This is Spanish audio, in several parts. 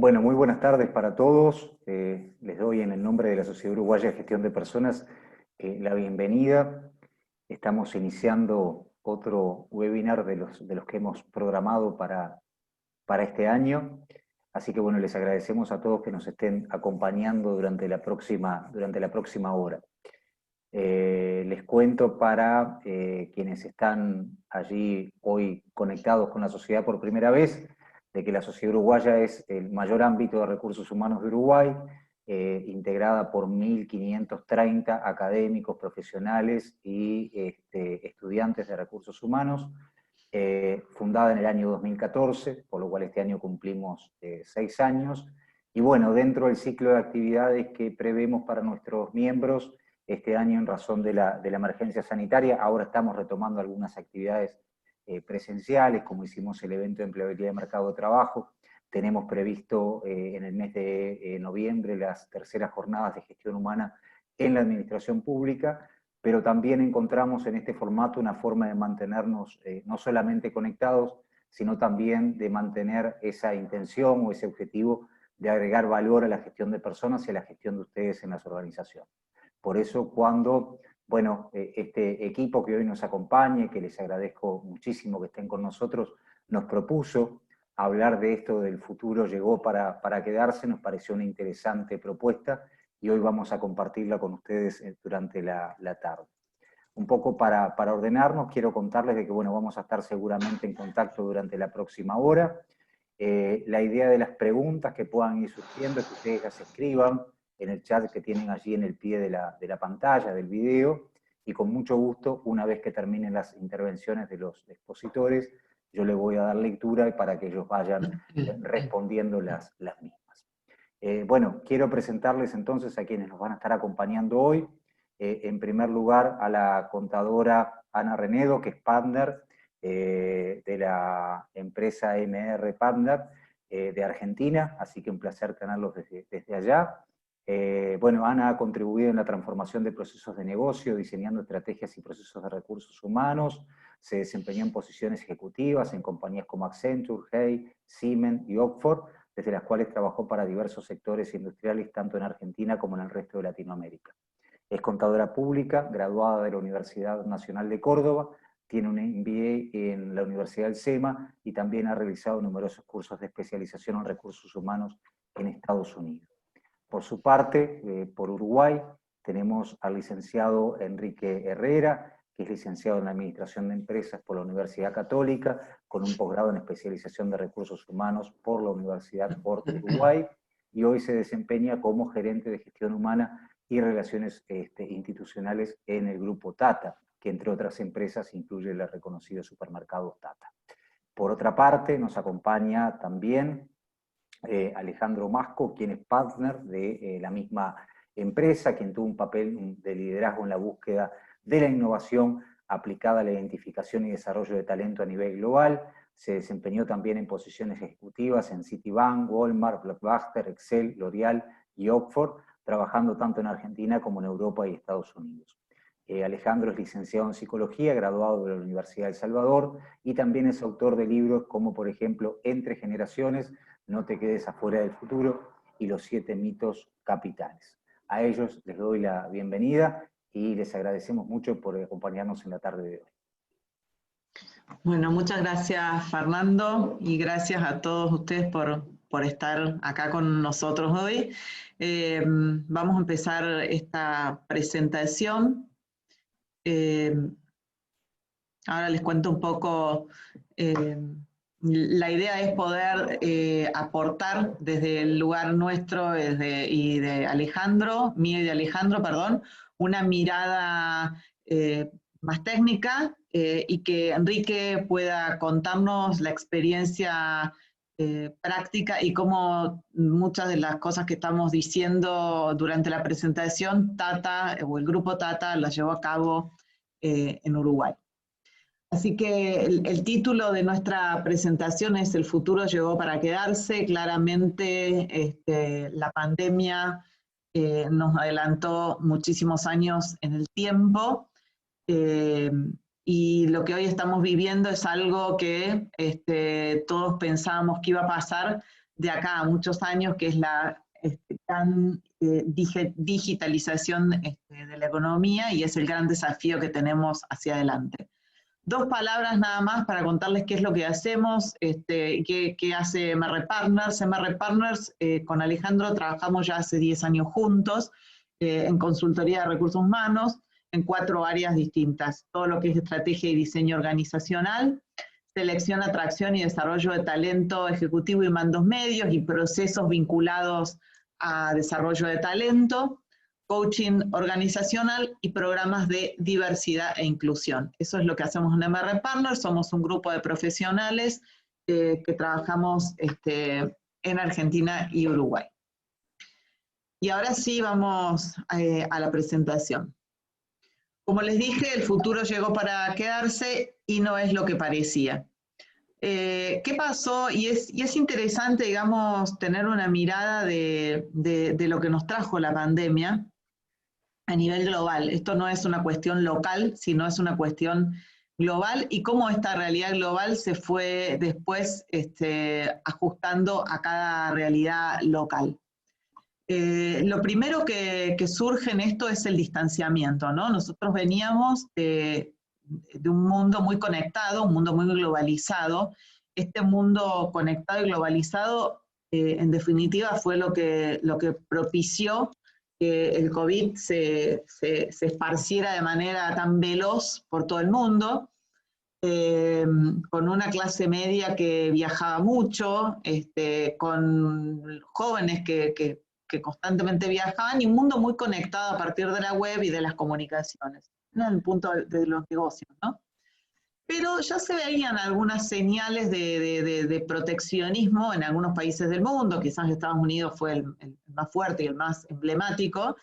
Bueno, muy buenas tardes para todos. Les doy en el nombre de la Sociedad Uruguaya de Gestión de Personas la bienvenida. Estamos iniciando otro webinar de los que hemos programado para este año. Así que bueno, les agradecemos a todos que nos estén acompañando durante la próxima hora. Les cuento para quienes están allí hoy conectados con la sociedad por primera vez, de que la Sociedad Uruguaya es el mayor ámbito de recursos humanos de Uruguay, integrada por 1.530 académicos, profesionales y estudiantes de recursos humanos, fundada en el año 2014, por lo cual este año cumplimos 6 años. Y bueno, dentro del ciclo de actividades que prevemos para nuestros miembros, este año en razón de la emergencia sanitaria, ahora estamos retomando algunas actividades presenciales, como hicimos el evento de empleabilidad y mercado de trabajo. Tenemos previsto en el mes de noviembre las terceras jornadas de gestión humana en la administración pública, pero también encontramos en este formato una forma de mantenernos no solamente conectados, sino también de mantener esa intención o ese objetivo de agregar valor a la gestión de personas y a la gestión de ustedes en las organizaciones. Por eso cuando, bueno, este equipo que hoy nos acompaña, que les agradezco muchísimo que estén con nosotros, nos propuso hablar de esto del futuro, llegó para quedarse, nos pareció una interesante propuesta y hoy vamos a compartirla con ustedes durante la tarde. Un poco para ordenarnos, quiero contarles de que bueno, vamos a estar seguramente en contacto durante la próxima hora. La idea de las preguntas que puedan ir surgiendo es que ustedes las escriban en el chat que tienen allí en el pie de la pantalla del video, y con mucho gusto, una vez que terminen las intervenciones de los expositores, yo les voy a dar lectura para que ellos vayan respondiendo las mismas. Bueno, quiero presentarles entonces a quienes nos van a estar acompañando hoy. En primer lugar, a la contadora Ana Renedo, que es partner de la empresa MR Partner de Argentina, así que un placer tenerlos desde allá. Bueno, Ana ha contribuido en la transformación de procesos de negocio, diseñando estrategias y procesos de recursos humanos, se desempeñó en posiciones ejecutivas en compañías como Accenture, Hay, Siemens y Oxford, desde las cuales trabajó para diversos sectores industriales, tanto en Argentina como en el resto de Latinoamérica. Es contadora pública, graduada de la Universidad Nacional de Córdoba, tiene un MBA en la Universidad del SEMA y también ha realizado numerosos cursos de especialización en recursos humanos en Estados Unidos. Por su parte, por Uruguay, tenemos al licenciado Enrique Herrera, que es licenciado en Administración de Empresas por la Universidad Católica, con un posgrado en especialización de recursos humanos por la Universidad Port Uruguay, y hoy se desempeña como gerente de gestión humana y relaciones institucionales en el grupo Tata, que entre otras empresas incluye el reconocido supermercado Tata. Por otra parte, nos acompaña también Alejandro Masco, quien es partner de la misma empresa, quien tuvo un papel de liderazgo en la búsqueda de la innovación aplicada a la identificación y desarrollo de talento a nivel global. Se desempeñó también en posiciones ejecutivas en Citibank, Walmart, Blockbuster, Excel, L'Oreal y Oxford, trabajando tanto en Argentina como en Europa y Estados Unidos. Alejandro es licenciado en Psicología, graduado de la Universidad de El Salvador, y también es autor de libros como, por ejemplo, Entre Generaciones, No te quedes afuera del futuro, y Los 7 mitos capitales. A ellos les doy la bienvenida y les agradecemos mucho por acompañarnos en la tarde de hoy. Bueno, muchas gracias Fernando y gracias a todos ustedes por estar acá con nosotros hoy. Vamos a empezar esta presentación. Ahora les cuento un poco. La idea es poder aportar desde el lugar nuestro y de Alejandro, mío y de Alejandro, perdón, una mirada más técnica y que Enrique pueda contarnos la experiencia práctica y cómo muchas de las cosas que estamos diciendo durante la presentación, Tata o el grupo Tata las llevó a cabo en Uruguay. Así que el título de nuestra presentación es El futuro llegó para quedarse. Claramente la pandemia nos adelantó muchísimos años en el tiempo y lo que hoy estamos viviendo es algo que todos pensábamos que iba a pasar de acá a muchos años, que es la gran digitalización de la economía, y es el gran desafío que tenemos hacia adelante. Dos palabras nada más para contarles qué es lo que hacemos, qué hace MR Partners. MR Partners, con Alejandro trabajamos ya hace 10 años juntos en consultoría de recursos humanos en 4 áreas distintas. Todo lo que es estrategia y diseño organizacional, selección, atracción y desarrollo de talento ejecutivo y mandos medios y procesos vinculados a desarrollo de talento, coaching organizacional y programas de diversidad e inclusión. Eso es lo que hacemos en MR Partners. Somos un grupo de profesionales que trabajamos en Argentina y Uruguay. Y ahora sí vamos a la presentación. Como les dije, el futuro llegó para quedarse y no es lo que parecía. ¿Qué pasó? Y es interesante, digamos, tener una mirada de lo que nos trajo la pandemia a nivel global. Esto no es una cuestión local, sino es una cuestión global, y cómo esta realidad global se fue después ajustando a cada realidad local. Lo primero que surge en esto es el distanciamiento, ¿no? Nosotros veníamos de un mundo muy conectado, un mundo muy globalizado. Este mundo conectado y globalizado, en definitiva, fue lo que propició que el COVID se esparciera de manera tan veloz por todo el mundo, con una clase media que viajaba mucho, con jóvenes que constantemente viajaban, y un mundo muy conectado a partir de la web y de las comunicaciones, en el punto de los negocios, ¿no? Pero ya se veían algunas señales de proteccionismo en algunos países del mundo. Quizás Estados Unidos fue el más fuerte y el más emblemático.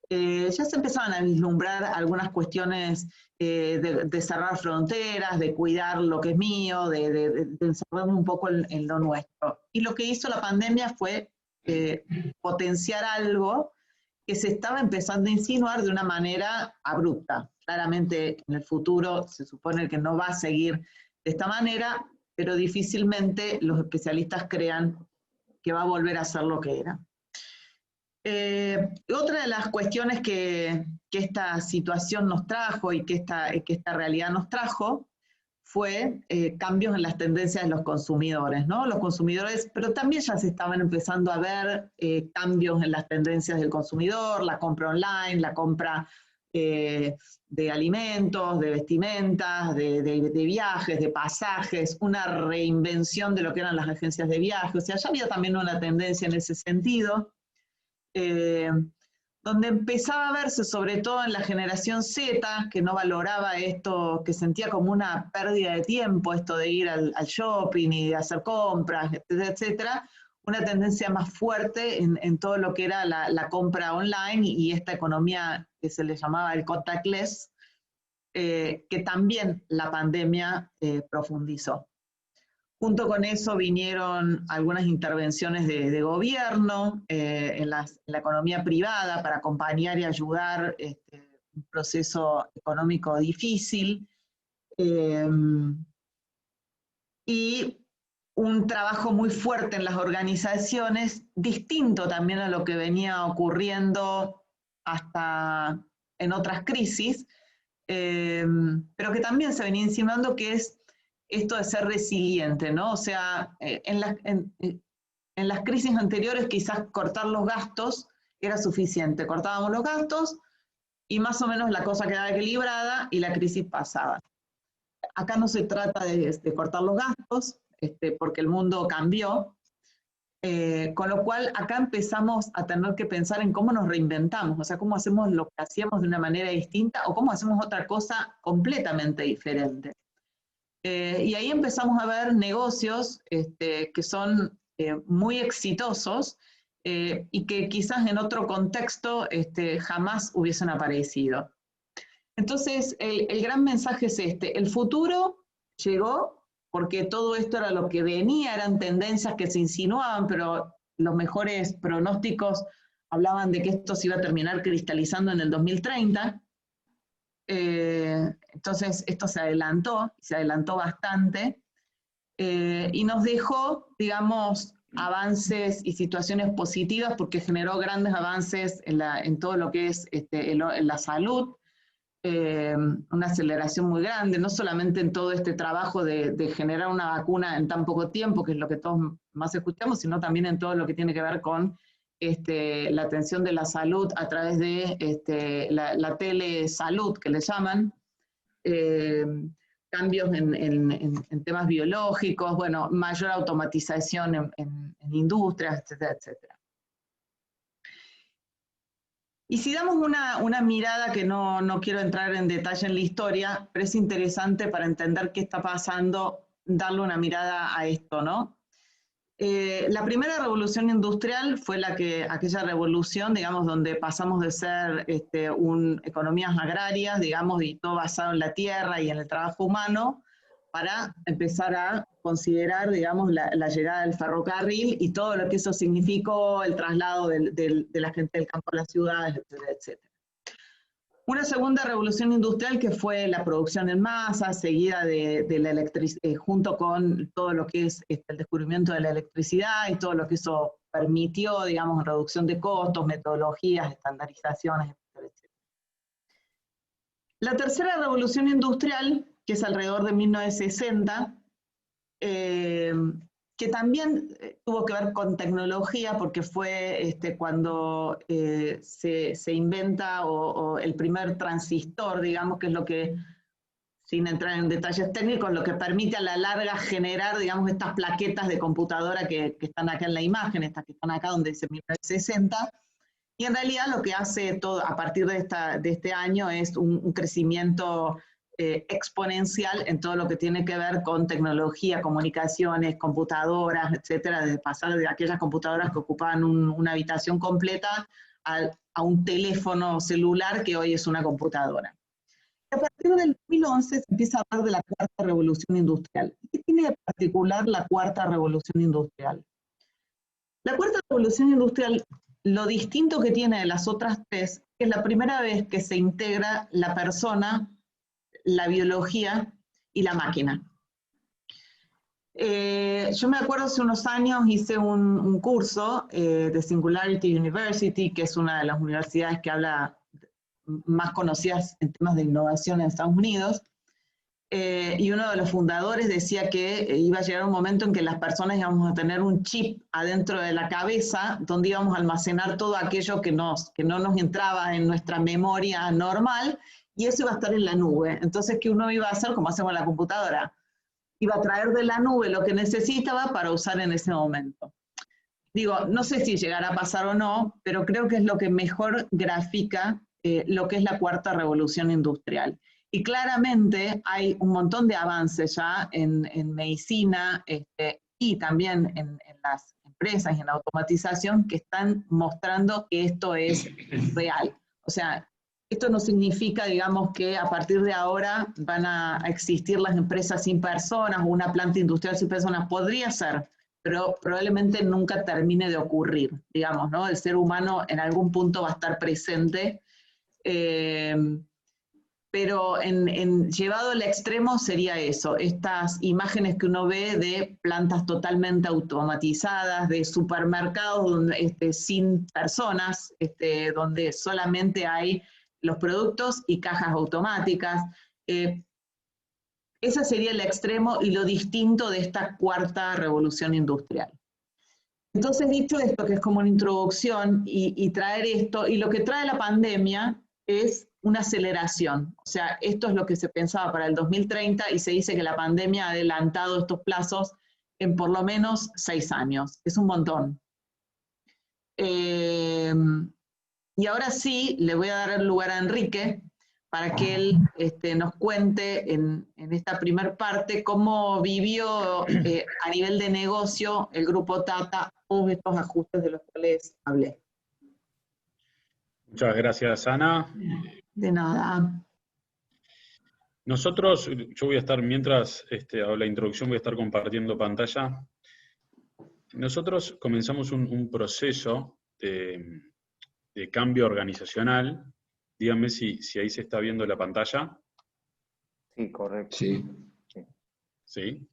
Ya se empezaban a vislumbrar algunas cuestiones de cerrar fronteras, de cuidar lo que es mío, de encerrarme un poco en lo nuestro. Y lo que hizo la pandemia fue potenciar algo que se estaba empezando a insinuar de una manera abrupta. Claramente en el futuro se supone que no va a seguir de esta manera, pero difícilmente los especialistas crean que va a volver a ser lo que era. Otra de las cuestiones que esta situación nos trajo y que esta realidad nos trajo fue cambios en las tendencias de los consumidores, ¿no? Los consumidores, pero también ya se estaban empezando a ver cambios en las tendencias del consumidor, la compra online, la compra de alimentos, de vestimentas, de viajes, de pasajes, una reinvención de lo que eran las agencias de viaje. O sea, ya había también una tendencia en ese sentido, donde empezaba a verse, sobre todo en la generación Z, que no valoraba esto, que sentía como una pérdida de tiempo, esto de ir al shopping y de hacer compras, etcétera, etcétera, una tendencia más fuerte en todo lo que era la compra online y esta economía que se le llamaba el contactless, que también la pandemia profundizó. Junto con eso vinieron algunas intervenciones de gobierno en la economía privada para acompañar y ayudar un proceso económico difícil, y un trabajo muy fuerte en las organizaciones, distinto también a lo que venía ocurriendo hasta en otras crisis, pero que también se venía insinuando, que es esto de ser resiliente, ¿no? O sea, en las crisis anteriores quizás cortar los gastos era suficiente. Cortábamos los gastos y más o menos la cosa quedaba equilibrada y la crisis pasaba. Acá no se trata de cortar los gastos, porque el mundo cambió, con lo cual acá empezamos a tener que pensar en cómo nos reinventamos, o sea, cómo hacemos lo que hacíamos de una manera distinta o cómo hacemos otra cosa completamente diferente. Y ahí empezamos a ver negocios que son muy exitosos y que quizás en otro contexto jamás hubiesen aparecido. Entonces, el gran mensaje es el futuro llegó, porque todo esto era lo que venía, eran tendencias que se insinuaban, pero los mejores pronósticos hablaban de que esto se iba a terminar cristalizando en el 2030. Entonces esto se adelantó bastante, y nos dejó, digamos, avances y situaciones positivas porque generó grandes avances en todo lo que es en la salud, una aceleración muy grande, no solamente en todo este trabajo de generar una vacuna en tan poco tiempo, que es lo que todos más escuchamos, sino también en todo lo que tiene que ver con la atención de la salud a través de la telesalud, que le llaman, cambios en temas biológicos, bueno, mayor automatización en industrias, etcétera, etcétera. Y si damos una mirada, que no quiero entrar en detalle en la historia, pero es interesante para entender qué está pasando, darle una mirada a esto, ¿no? La primera revolución industrial fue aquella revolución, digamos, donde pasamos de ser economías agrarias, digamos, y todo basado en la tierra y en el trabajo humano, para empezar a considerar, digamos, la llegada del ferrocarril y todo lo que eso significó, el traslado de la gente del campo a las ciudades, etcétera, etcétera. Una segunda revolución industrial que fue la producción en masa, seguida de la electricidad, junto con todo lo que es el descubrimiento de la electricidad y todo lo que eso permitió, digamos, reducción de costos, metodologías, estandarizaciones, etcétera, etcétera. La tercera revolución industrial, que es alrededor de 1960, que también tuvo que ver con tecnología, porque fue cuando se inventa o el primer transistor, digamos, que es lo que, sin entrar en detalles técnicos, lo que permite a la larga generar, digamos, estas plaquetas de computadora que están acá en la imagen, estas que están acá donde dice 1960, y en realidad lo que hace todo a partir de este año es un crecimiento exponencial en todo lo que tiene que ver con tecnología, comunicaciones, computadoras, etcétera, desde pasar de aquellas computadoras que ocupaban una habitación completa a un teléfono celular que hoy es una computadora. A partir del 2011 se empieza a hablar de la cuarta revolución industrial. ¿Qué tiene de particular la cuarta revolución industrial? La cuarta revolución industrial, lo distinto que tiene de las otras tres, es la primera vez que se integra la persona, la biología y la máquina. Yo me acuerdo hace unos años hice un curso de Singularity University, que es una de las universidades que habla más conocidas en temas de innovación en Estados Unidos, y uno de los fundadores decía que iba a llegar un momento en que las personas íbamos a tener un chip adentro de la cabeza donde íbamos a almacenar todo aquello que no nos entraba en nuestra memoria normal, y eso iba a estar en la nube. Entonces, ¿qué uno iba a hacer? Como hacemos en la computadora. Iba a traer de la nube lo que necesitaba para usar en ese momento. Digo, no sé si llegará a pasar o no, pero creo que es lo que mejor grafica lo que es la cuarta revolución industrial. Y claramente hay un montón de avances ya en medicina y también en las empresas y en la automatización que están mostrando que esto es real. O sea, esto no significa, digamos, que a partir de ahora van a existir las empresas sin personas o una planta industrial sin personas. Podría ser, pero probablemente nunca termine de ocurrir, digamos, ¿no? El ser humano en algún punto va a estar presente, pero llevado al extremo sería eso, estas imágenes que uno ve de plantas totalmente automatizadas, de supermercados donde, sin personas, donde solamente hay los productos y cajas automáticas. Ese sería el extremo y lo distinto de esta cuarta revolución industrial. Entonces, dicho esto, que es como una introducción, y traer esto, y lo que trae la pandemia es una aceleración. O sea, esto es lo que se pensaba para el 2030 y se dice que la pandemia ha adelantado estos plazos en por lo menos 6 años. Es un montón. Y ahora sí, le voy a dar el lugar a Enrique para que él nos cuente en esta primer parte cómo vivió a nivel de negocio el grupo Tata todos estos ajustes de los cuales hablé. Muchas gracias, Ana. De nada. Nosotros, yo voy a estar, mientras hago la introducción, voy a estar compartiendo pantalla. Nosotros comenzamos un proceso de cambio organizacional. Díganme si ahí se está viendo la pantalla. Sí, correcto. Sí. Sí.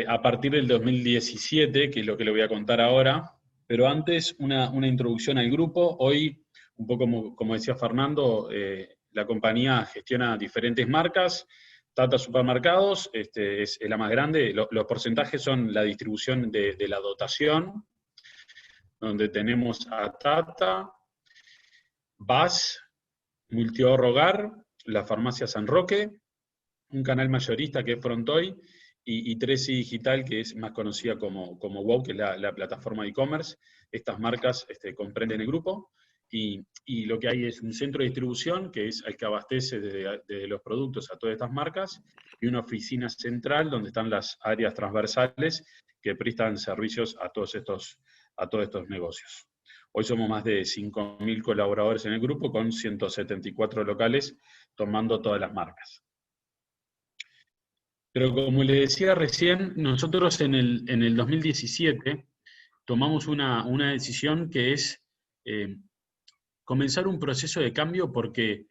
a partir del 2017, que es lo que le voy a contar ahora, pero antes una introducción al grupo. Hoy, un poco como decía Fernando, la compañía gestiona diferentes marcas. Tata Supermercados es la más grande. Los porcentajes son la distribución de la dotación, donde tenemos a Tata, BAS, Multiahorro Hogar, la farmacia San Roque, un canal mayorista que es Frontoy, y Tresi Digital, que es más conocida como WOW, que es la plataforma de e-commerce. Estas marcas comprenden el grupo, y lo que hay es un centro de distribución, que es el que abastece desde los productos a todas estas marcas, y una oficina central donde están las áreas transversales que prestan servicios a todos estos negocios. Hoy somos más de 5.000 colaboradores en el grupo, con 174 locales, tomando todas las marcas. Pero como le decía recién, nosotros en el 2017 tomamos una decisión que es comenzar un proceso de cambio, porque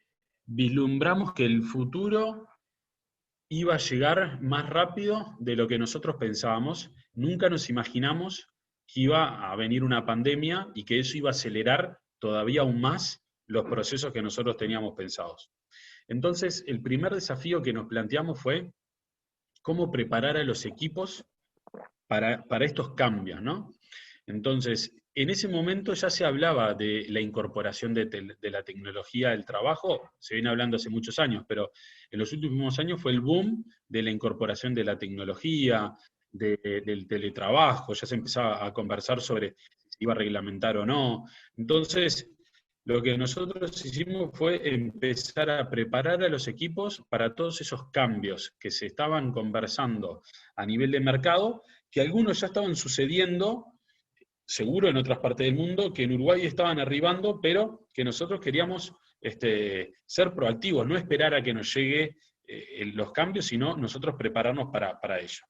vislumbramos que el futuro iba a llegar más rápido de lo que nosotros pensábamos. Nunca nos imaginamos que iba a venir una pandemia y que eso iba a acelerar todavía aún más los procesos que nosotros teníamos pensados. Entonces, el primer desafío que nos planteamos fue cómo preparar a los equipos para estos cambios, ¿no? Entonces, en ese momento ya se hablaba de la incorporación de la tecnología del trabajo. Se viene hablando hace muchos años, pero en los últimos años fue el boom de la incorporación de la tecnología, del teletrabajo. Ya se empezaba a conversar sobre si iba a reglamentar o no. Entonces, lo que nosotros hicimos fue empezar a preparar a los equipos para todos esos cambios que se estaban conversando a nivel de mercado, que algunos ya estaban sucediendo, seguro en otras partes del mundo, que en Uruguay estaban arribando, pero que nosotros queríamos ser proactivos, no esperar a que nos llegue los cambios, sino nosotros prepararnos para ello.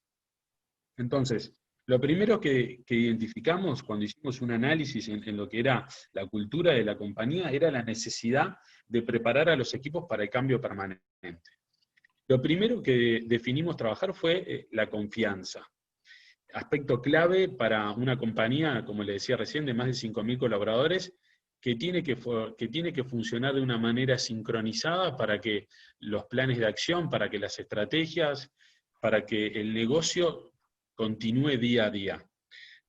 Entonces, lo primero que identificamos cuando hicimos un análisis en lo que era la cultura de la compañía era la necesidad de preparar a los equipos para el cambio permanente. Lo primero que definimos trabajar fue la confianza. Aspecto clave para una compañía, como le decía recién, de más de 5.000 colaboradores, que tiene que funcionar de una manera sincronizada para que los planes de acción, para que las estrategias, para que el negocio continúe día a día.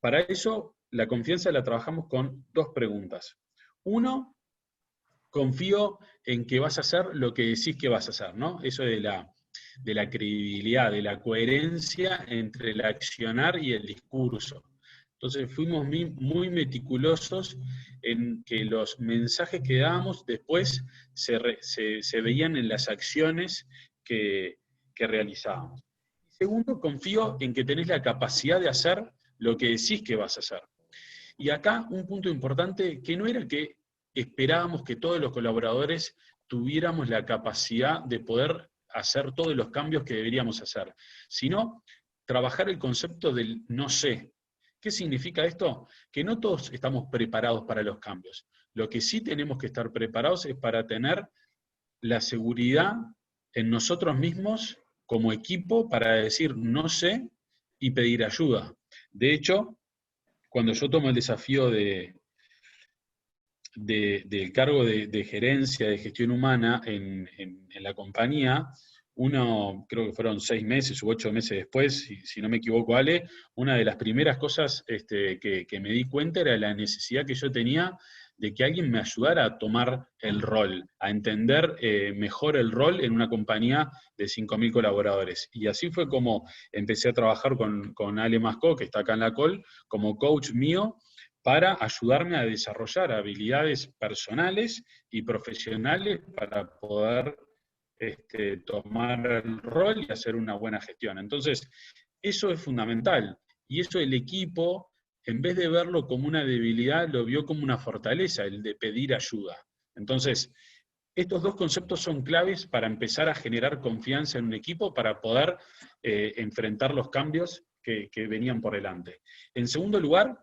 Para eso, la confianza la trabajamos con dos preguntas. Uno, confío en que vas a hacer lo que decís que vas a hacer, ¿no? Eso de la credibilidad, de la coherencia entre el accionar y el discurso. Entonces fuimos muy meticulosos en que los mensajes que dábamos después se veían en las acciones que realizábamos. Segundo, confío en que tenés la capacidad de hacer lo que decís que vas a hacer. Y acá un punto importante, que no era que esperábamos que todos los colaboradores tuviéramos la capacidad de poder hacer todos los cambios que deberíamos hacer, sino trabajar el concepto del no sé. ¿Qué significa esto? Que no todos estamos preparados para los cambios. Lo que sí tenemos que estar preparados es para tener la seguridad en nosotros mismos como equipo para decir no sé y pedir ayuda. De hecho, cuando yo tomo el desafío del cargo de gerencia, de gestión humana en la compañía, creo que fueron 6 meses u 8 meses después, si no me equivoco, Ale, una de las primeras cosas que me di cuenta era la necesidad que yo tenía de que alguien me ayudara a tomar el rol, a entender mejor el rol en una compañía de 5.000 colaboradores. Y así fue como empecé a trabajar con Ale Mascó, que está acá en la Col, como coach mío, para ayudarme a desarrollar habilidades personales y profesionales para poder tomar el rol y hacer una buena gestión. Entonces, eso es fundamental. Y eso el equipo, en vez de verlo como una debilidad, lo vio como una fortaleza, el de pedir ayuda. Entonces, estos dos conceptos son claves para empezar a generar confianza en un equipo para poder enfrentar los cambios que venían por delante. En segundo lugar,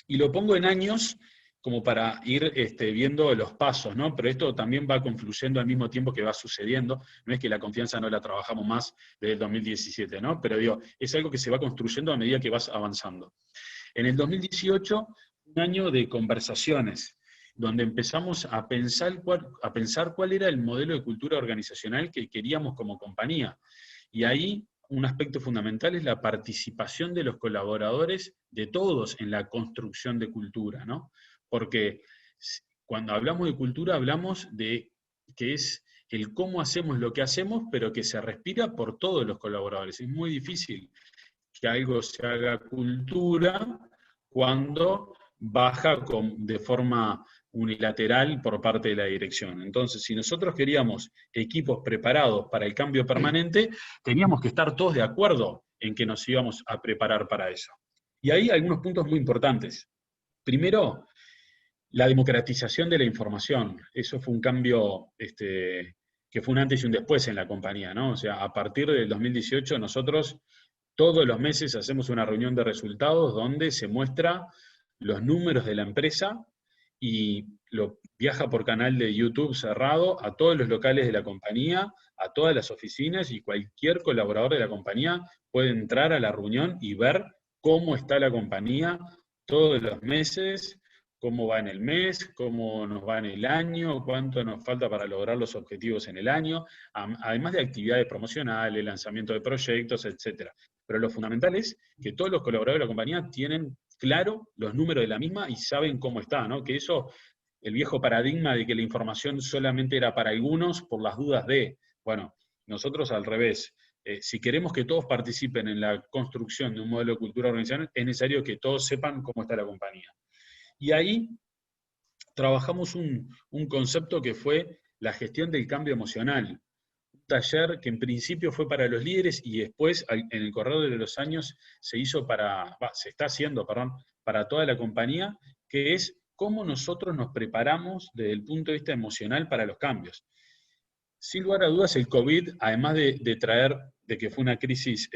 y lo pongo en años, como para ir viendo los pasos, ¿no? Pero esto también va confluyendo al mismo tiempo que va sucediendo. No es que la confianza no la trabajamos más desde el 2017, ¿no? Pero digo, es algo que se va construyendo a medida que vas avanzando. En el 2018, un año de conversaciones, donde empezamos a pensar cuál era el modelo de cultura organizacional que queríamos como compañía. Y ahí un aspecto fundamental es la participación de los colaboradores, de todos, en la construcción de cultura, ¿no? Porque cuando hablamos de cultura hablamos de que es el cómo hacemos lo que hacemos, pero que se respira por todos los colaboradores. Es muy difícil que algo se haga cultura cuando baja de forma unilateral por parte de la dirección. Entonces, si nosotros queríamos equipos preparados para el cambio permanente, teníamos que estar todos de acuerdo en que nos íbamos a preparar para eso. Y hay algunos puntos muy importantes. Primero, la democratización de la información. Eso fue un cambio que fue un antes y un después en la compañía, ¿no? O sea, a partir del 2018 nosotros todos los meses hacemos una reunión de resultados donde se muestra los números de la empresa y lo viaja por canal de YouTube cerrado a todos los locales de la compañía, a todas las oficinas, y cualquier colaborador de la compañía puede entrar a la reunión y ver cómo está la compañía todos los meses, cómo va en el mes, cómo nos va en el año, cuánto nos falta para lograr los objetivos en el año, además de actividades promocionales, lanzamiento de proyectos, etc. Pero lo fundamental es que todos los colaboradores de la compañía tienen claro los números de la misma y saben cómo está, ¿no? Que eso, el viejo paradigma de que la información solamente era para algunos por las dudas de, bueno, nosotros al revés. Si queremos que todos participen en la construcción de un modelo de cultura organizacional, es necesario que todos sepan cómo está la compañía. Y ahí trabajamos un concepto que fue la gestión del cambio emocional. Un taller que en principio fue para los líderes y después, en el correr de los años, se está haciendo para toda la compañía, que es cómo nosotros nos preparamos desde el punto de vista emocional para los cambios. Sin lugar a dudas, el COVID, además de traer, de que fue una crisis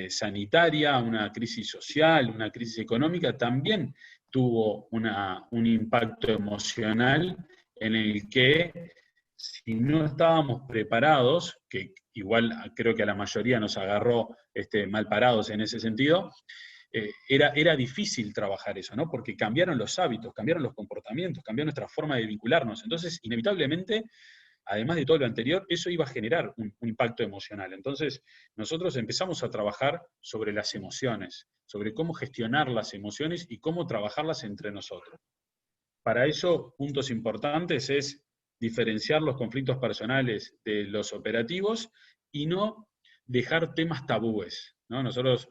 sanitaria, una crisis social, una crisis económica, también tuvo un impacto emocional en el que, si no estábamos preparados, que igual creo que a la mayoría nos agarró mal parados en ese sentido, era difícil trabajar eso, ¿no? Porque cambiaron los hábitos, cambiaron los comportamientos, cambió nuestra forma de vincularnos. Entonces, inevitablemente, además de todo lo anterior, eso iba a generar un impacto emocional. Entonces, nosotros empezamos a trabajar sobre las emociones, sobre cómo gestionar las emociones y cómo trabajarlas entre nosotros. Para eso, puntos importantes es diferenciar los conflictos personales de los operativos y no dejar temas tabúes, ¿no? Nosotros,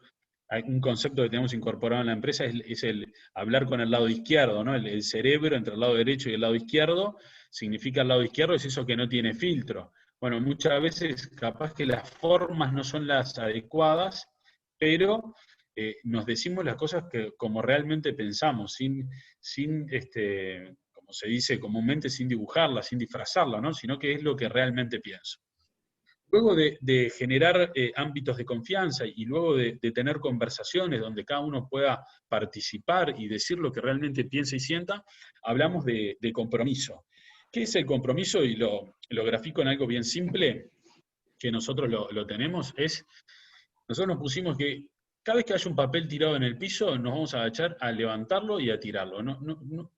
hay un concepto que tenemos incorporado en la empresa, es el hablar con el lado izquierdo, ¿no? El cerebro entre el lado derecho y el lado izquierdo. Significa el lado izquierdo es eso que no tiene filtro. Bueno, muchas veces capaz que las formas no son las adecuadas, pero nos decimos las cosas como realmente pensamos, sin como se dice comúnmente, sin dibujarlas, sin disfrazarlas, ¿no? Sino que es lo que realmente pienso. Luego de generar ámbitos de confianza y luego de tener conversaciones donde cada uno pueda participar y decir lo que realmente piensa y sienta, hablamos de compromiso. ¿Qué es el compromiso? Y lo grafico en algo bien simple, que nosotros lo tenemos, nosotros nos pusimos que cada vez que haya un papel tirado en el piso, nos vamos a agachar a levantarlo y a tirarlo.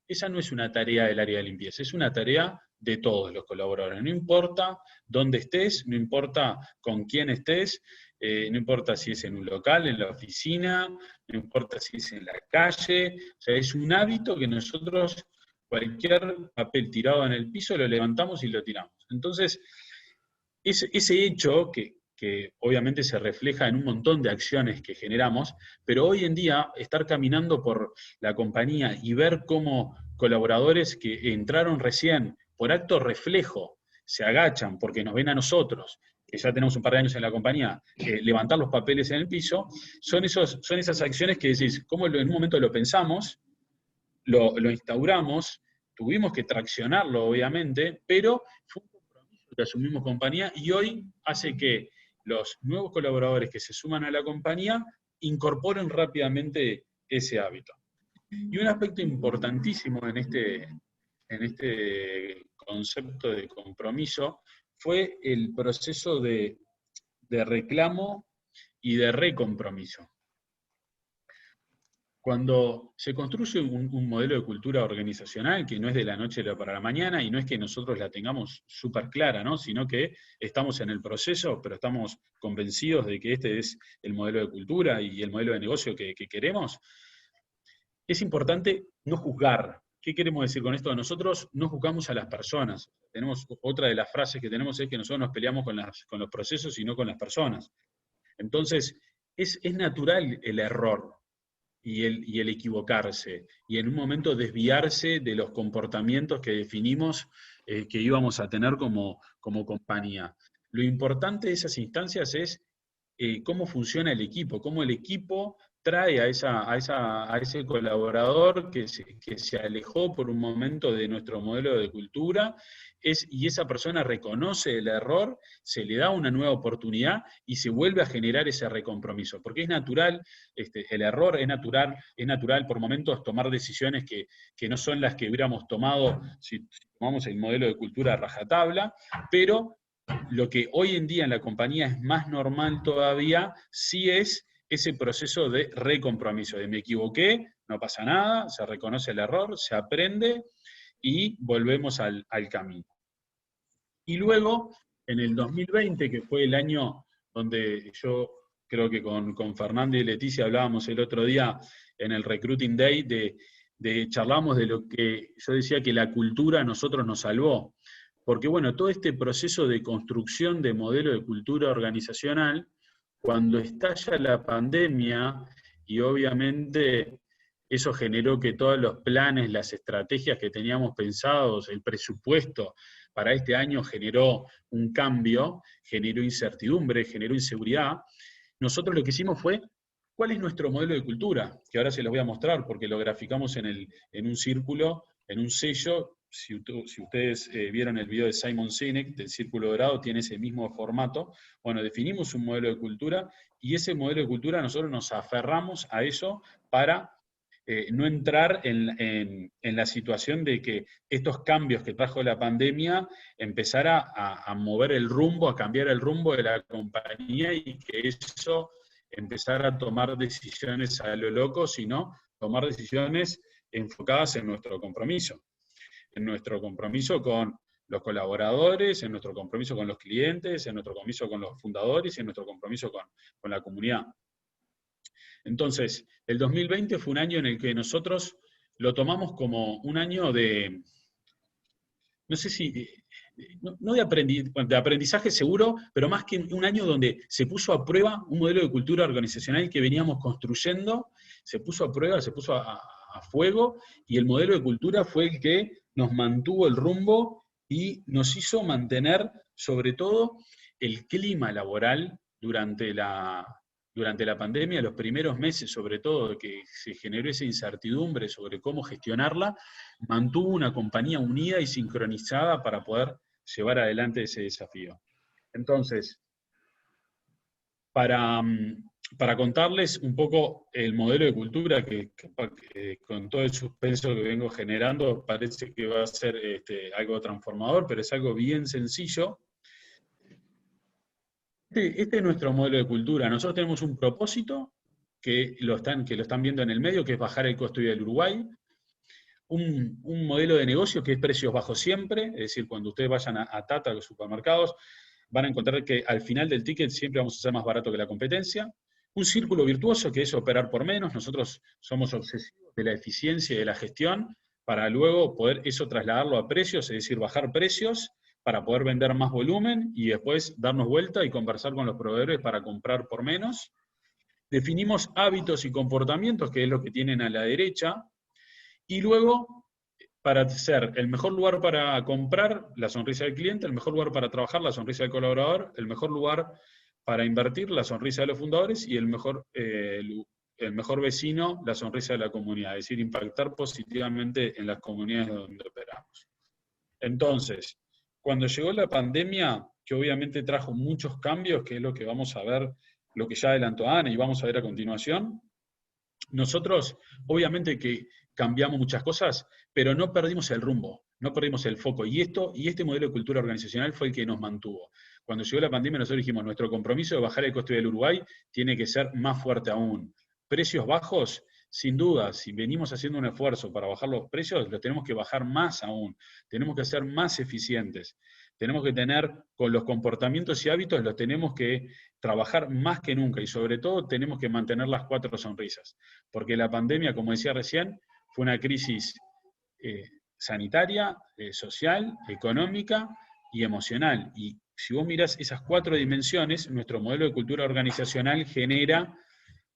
Esa no es una tarea del área de limpieza, es una tarea de todos los colaboradores. No importa dónde estés, no importa con quién estés, no importa si es en un local, en la oficina, no importa si es en la calle. O sea, es un hábito que nosotros, cualquier papel tirado en el piso, lo levantamos y lo tiramos. Entonces, ese hecho que obviamente se refleja en un montón de acciones que generamos, pero hoy en día estar caminando por la compañía y ver cómo colaboradores que entraron recién por acto reflejo se agachan porque nos ven a nosotros, que ya tenemos un par de años en la compañía, levantar los papeles en el piso, son esas acciones que decís, cómo en un momento lo pensamos, lo instauramos, tuvimos que traccionarlo obviamente, pero fue un compromiso que asumimos compañía y hoy hace que los nuevos colaboradores que se suman a la compañía incorporen rápidamente ese hábito. Y un aspecto importantísimo en este concepto de compromiso fue el proceso de reclamo y de recompromiso. Cuando se construye un modelo de cultura organizacional que no es de la noche para la mañana y no es que nosotros la tengamos súper clara, ¿no? Sino que estamos en el proceso, pero estamos convencidos de que este es el modelo de cultura y el modelo de negocio que queremos, es importante no juzgar. ¿Qué queremos decir con esto? Nosotros no juzgamos a las personas. Otra de las frases que tenemos es que nosotros nos peleamos con los procesos y no con las personas. Entonces, es natural el error y el equivocarse, y en un momento desviarse de los comportamientos que definimos que íbamos a tener como compañía. Lo importante de esas instancias es cómo funciona el equipo, cómo el equipo trae a ese colaborador que se alejó por un momento de nuestro modelo de cultura, y esa persona reconoce el error, se le da una nueva oportunidad y se vuelve a generar ese recompromiso. Porque es natural, el error es natural por momentos tomar decisiones que no son las que hubiéramos tomado si tomamos el modelo de cultura a rajatabla, pero lo que hoy en día en la compañía es más normal todavía, sí es ese proceso de recompromiso, de me equivoqué, no pasa nada, se reconoce el error, se aprende y volvemos al camino. Y luego, en el 2020, que fue el año donde yo creo que con Fernando y Leticia hablábamos el otro día en el Recruiting Day, charlamos de lo que yo decía que la cultura a nosotros nos salvó. Porque bueno, todo este proceso de construcción de modelo de cultura organizacional, cuando estalla la pandemia, y obviamente eso generó que todos los planes, las estrategias que teníamos pensados, el presupuesto para este año generó un cambio, generó incertidumbre, generó inseguridad, nosotros lo que hicimos fue, ¿cuál es nuestro modelo de cultura? Que ahora se los voy a mostrar porque lo graficamos en un círculo, en un sello. Si ustedes vieron el video de Simon Sinek, del Círculo Dorado, tiene ese mismo formato. Bueno, definimos un modelo de cultura y ese modelo de cultura nosotros nos aferramos a eso para no entrar en la situación de que estos cambios que trajo la pandemia empezara a mover el rumbo, a cambiar el rumbo de la compañía y que eso empezara a tomar decisiones a lo loco, sino tomar decisiones enfocadas en nuestro compromiso con los colaboradores, en nuestro compromiso con los clientes, en nuestro compromiso con los fundadores y en nuestro compromiso con la comunidad. Entonces, el 2020 fue un año en el que nosotros lo tomamos como un año de, no sé si, no de aprendizaje seguro, pero más que un año donde se puso a prueba un modelo de cultura organizacional que veníamos construyendo, se puso a prueba, se puso a fuego, y el modelo de cultura fue el que nos mantuvo el rumbo y nos hizo mantener, sobre todo, el clima laboral durante la pandemia, los primeros meses, sobre todo, que se generó esa incertidumbre sobre cómo gestionarla, mantuvo una compañía unida y sincronizada para poder llevar adelante ese desafío. Entonces, para contarles un poco el modelo de cultura que con todo el suspenso que vengo generando, parece que va a ser algo transformador, pero es algo bien sencillo. Este es nuestro modelo de cultura. Nosotros tenemos un propósito que lo están viendo en el medio, que es bajar el costo del Uruguay. Un modelo de negocio que es precios bajos siempre, es decir, cuando ustedes vayan a Tata, a los supermercados, van a encontrar que al final del ticket siempre vamos a ser más barato que la competencia. Un círculo virtuoso que es operar por menos. Nosotros somos obsesivos de la eficiencia y de la gestión para luego poder eso trasladarlo a precios, es decir, bajar precios para poder vender más volumen y después darnos vuelta y conversar con los proveedores para comprar por menos. Definimos hábitos y comportamientos, que es lo que tienen a la derecha, y luego, para ser el mejor lugar para comprar, la sonrisa del cliente, el mejor lugar para trabajar, la sonrisa del colaborador, el mejor lugar para invertir, la sonrisa de los fundadores, y el mejor vecino, la sonrisa de la comunidad, es decir, impactar positivamente en las comunidades donde operamos. Entonces, cuando llegó la pandemia, que obviamente trajo muchos cambios, que es lo que vamos a ver, lo que ya adelantó Ana y vamos a ver a continuación, nosotros, obviamente que cambiamos muchas cosas, pero no perdimos el rumbo, no perdimos el foco. Y este modelo de cultura organizacional fue el que nos mantuvo. Cuando llegó la pandemia, nosotros dijimos, nuestro compromiso de bajar el costo del Uruguay tiene que ser más fuerte aún. Precios bajos, sin duda, si venimos haciendo un esfuerzo para bajar los precios, los tenemos que bajar más aún. Tenemos que ser más eficientes. Tenemos que tener, con los comportamientos y hábitos, los tenemos que trabajar más que nunca. Y sobre todo, tenemos que mantener las 4 sonrisas. Porque la pandemia, como decía recién, fue una crisis sanitaria, social, económica y emocional. Y si vos mirás esas 4 dimensiones, nuestro modelo de cultura organizacional genera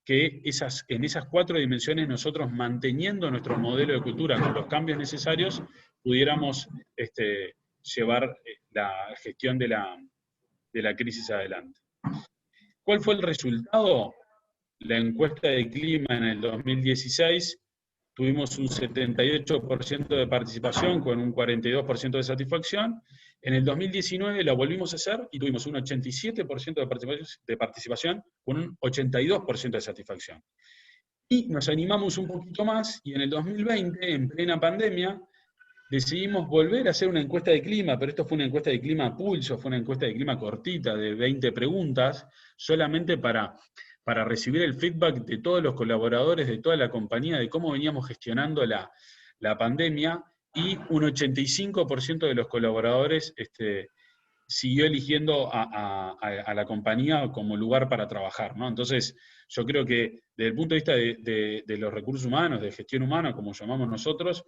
que en esas 4 dimensiones nosotros, manteniendo nuestro modelo de cultura con los cambios necesarios, pudiéramos llevar la gestión de la crisis adelante. ¿Cuál fue el resultado? La encuesta de clima en el 2016, tuvimos un 78% de participación con un 42% de satisfacción. En el 2019 la volvimos a hacer y tuvimos un 87% de participación con un 82% de satisfacción. Y nos animamos un poquito más y en el 2020, en plena pandemia, decidimos volver a hacer una encuesta de clima, pero esto fue una encuesta de clima a pulso, fue una encuesta de clima cortita, de 20 preguntas, solamente para recibir el feedback de todos los colaboradores de toda la compañía, de cómo veníamos gestionando la pandemia, y un 85% de los colaboradores siguió eligiendo a la compañía como lugar para trabajar, ¿no? Entonces, yo creo que desde el punto de vista de los recursos humanos, de gestión humana, como llamamos nosotros,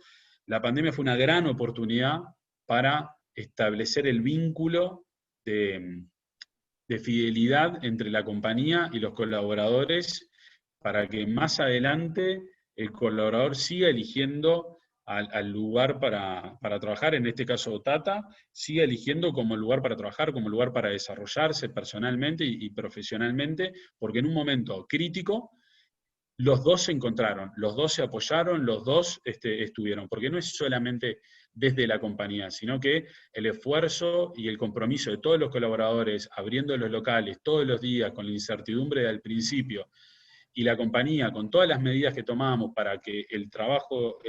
la pandemia fue una gran oportunidad para establecer el vínculo de fidelidad entre la compañía y los colaboradores, para que más adelante el colaborador siga eligiendo al lugar para trabajar, en este caso Tata, siga eligiendo como lugar para trabajar, como lugar para desarrollarse personalmente y profesionalmente, porque en un momento crítico los dos se encontraron, los dos se apoyaron, los dos estuvieron, porque no es solamente desde la compañía, sino que el esfuerzo y el compromiso de todos los colaboradores, abriendo los locales todos los días con la incertidumbre del principio, y la compañía con todas las medidas que tomamos para que el trabajo,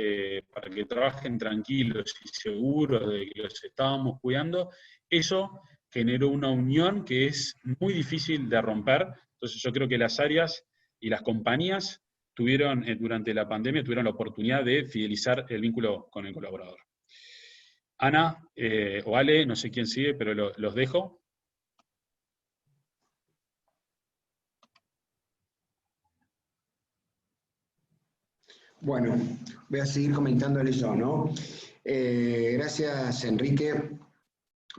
para que trabajen tranquilos y seguros de que los estábamos cuidando, eso generó una unión que es muy difícil de romper. Entonces yo creo que las áreas y las compañías tuvieron, durante la pandemia, tuvieron la oportunidad de fidelizar el vínculo con el colaborador. Ana o Ale, no sé quién sigue, pero los dejo. Bueno, voy a seguir comentándole yo, ¿no? Gracias, Enrique,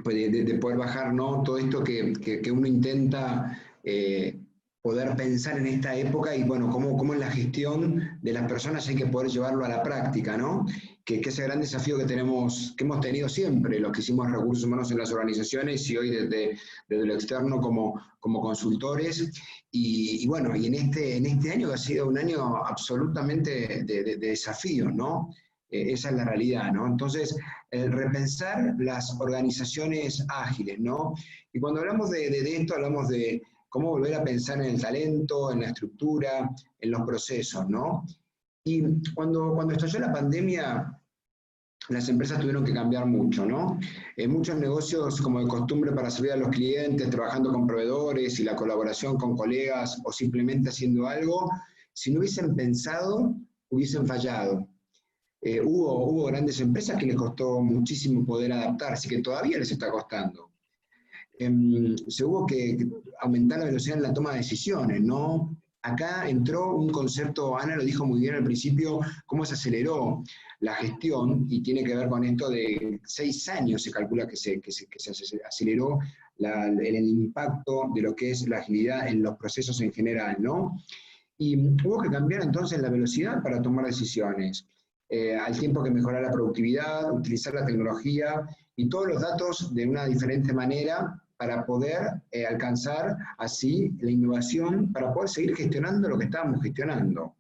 pues de poder bajar, ¿no? Todo esto que uno intenta poder pensar en esta época y, bueno, cómo en la gestión de las personas hay que poder llevarlo a la práctica, ¿no? Que ese gran desafío que hemos tenido siempre, los que hicimos recursos humanos en las organizaciones y hoy desde lo externo como consultores. Y bueno, y en este año ha sido un año absolutamente de desafío, ¿no? Esa es la realidad, ¿no? Entonces, repensar las organizaciones ágiles, ¿no? Y cuando hablamos de esto, hablamos de cómo volver a pensar en el talento, en la estructura, en los procesos, ¿no? Y cuando estalló la pandemia, las empresas tuvieron que cambiar mucho, ¿no? Muchos negocios, como de costumbre, para servir a los clientes, trabajando con proveedores y la colaboración con colegas o simplemente haciendo algo, si no hubiesen pensado, hubiesen fallado. Hubo grandes empresas que les costó muchísimo poder adaptarse, que todavía les está costando. Se hubo que aumentar la velocidad en la toma de decisiones, ¿no? Acá entró un concepto, Ana lo dijo muy bien al principio, cómo se aceleró la gestión, y tiene que ver con esto de 6 años se calcula que se aceleró el impacto de lo que es la agilidad en los procesos en general, ¿no? Y hubo que cambiar entonces la velocidad para tomar decisiones, al tiempo que mejorar la productividad, utilizar la tecnología y todos los datos de una diferente manera para poder alcanzar así la innovación, para poder seguir gestionando lo que estábamos gestionando.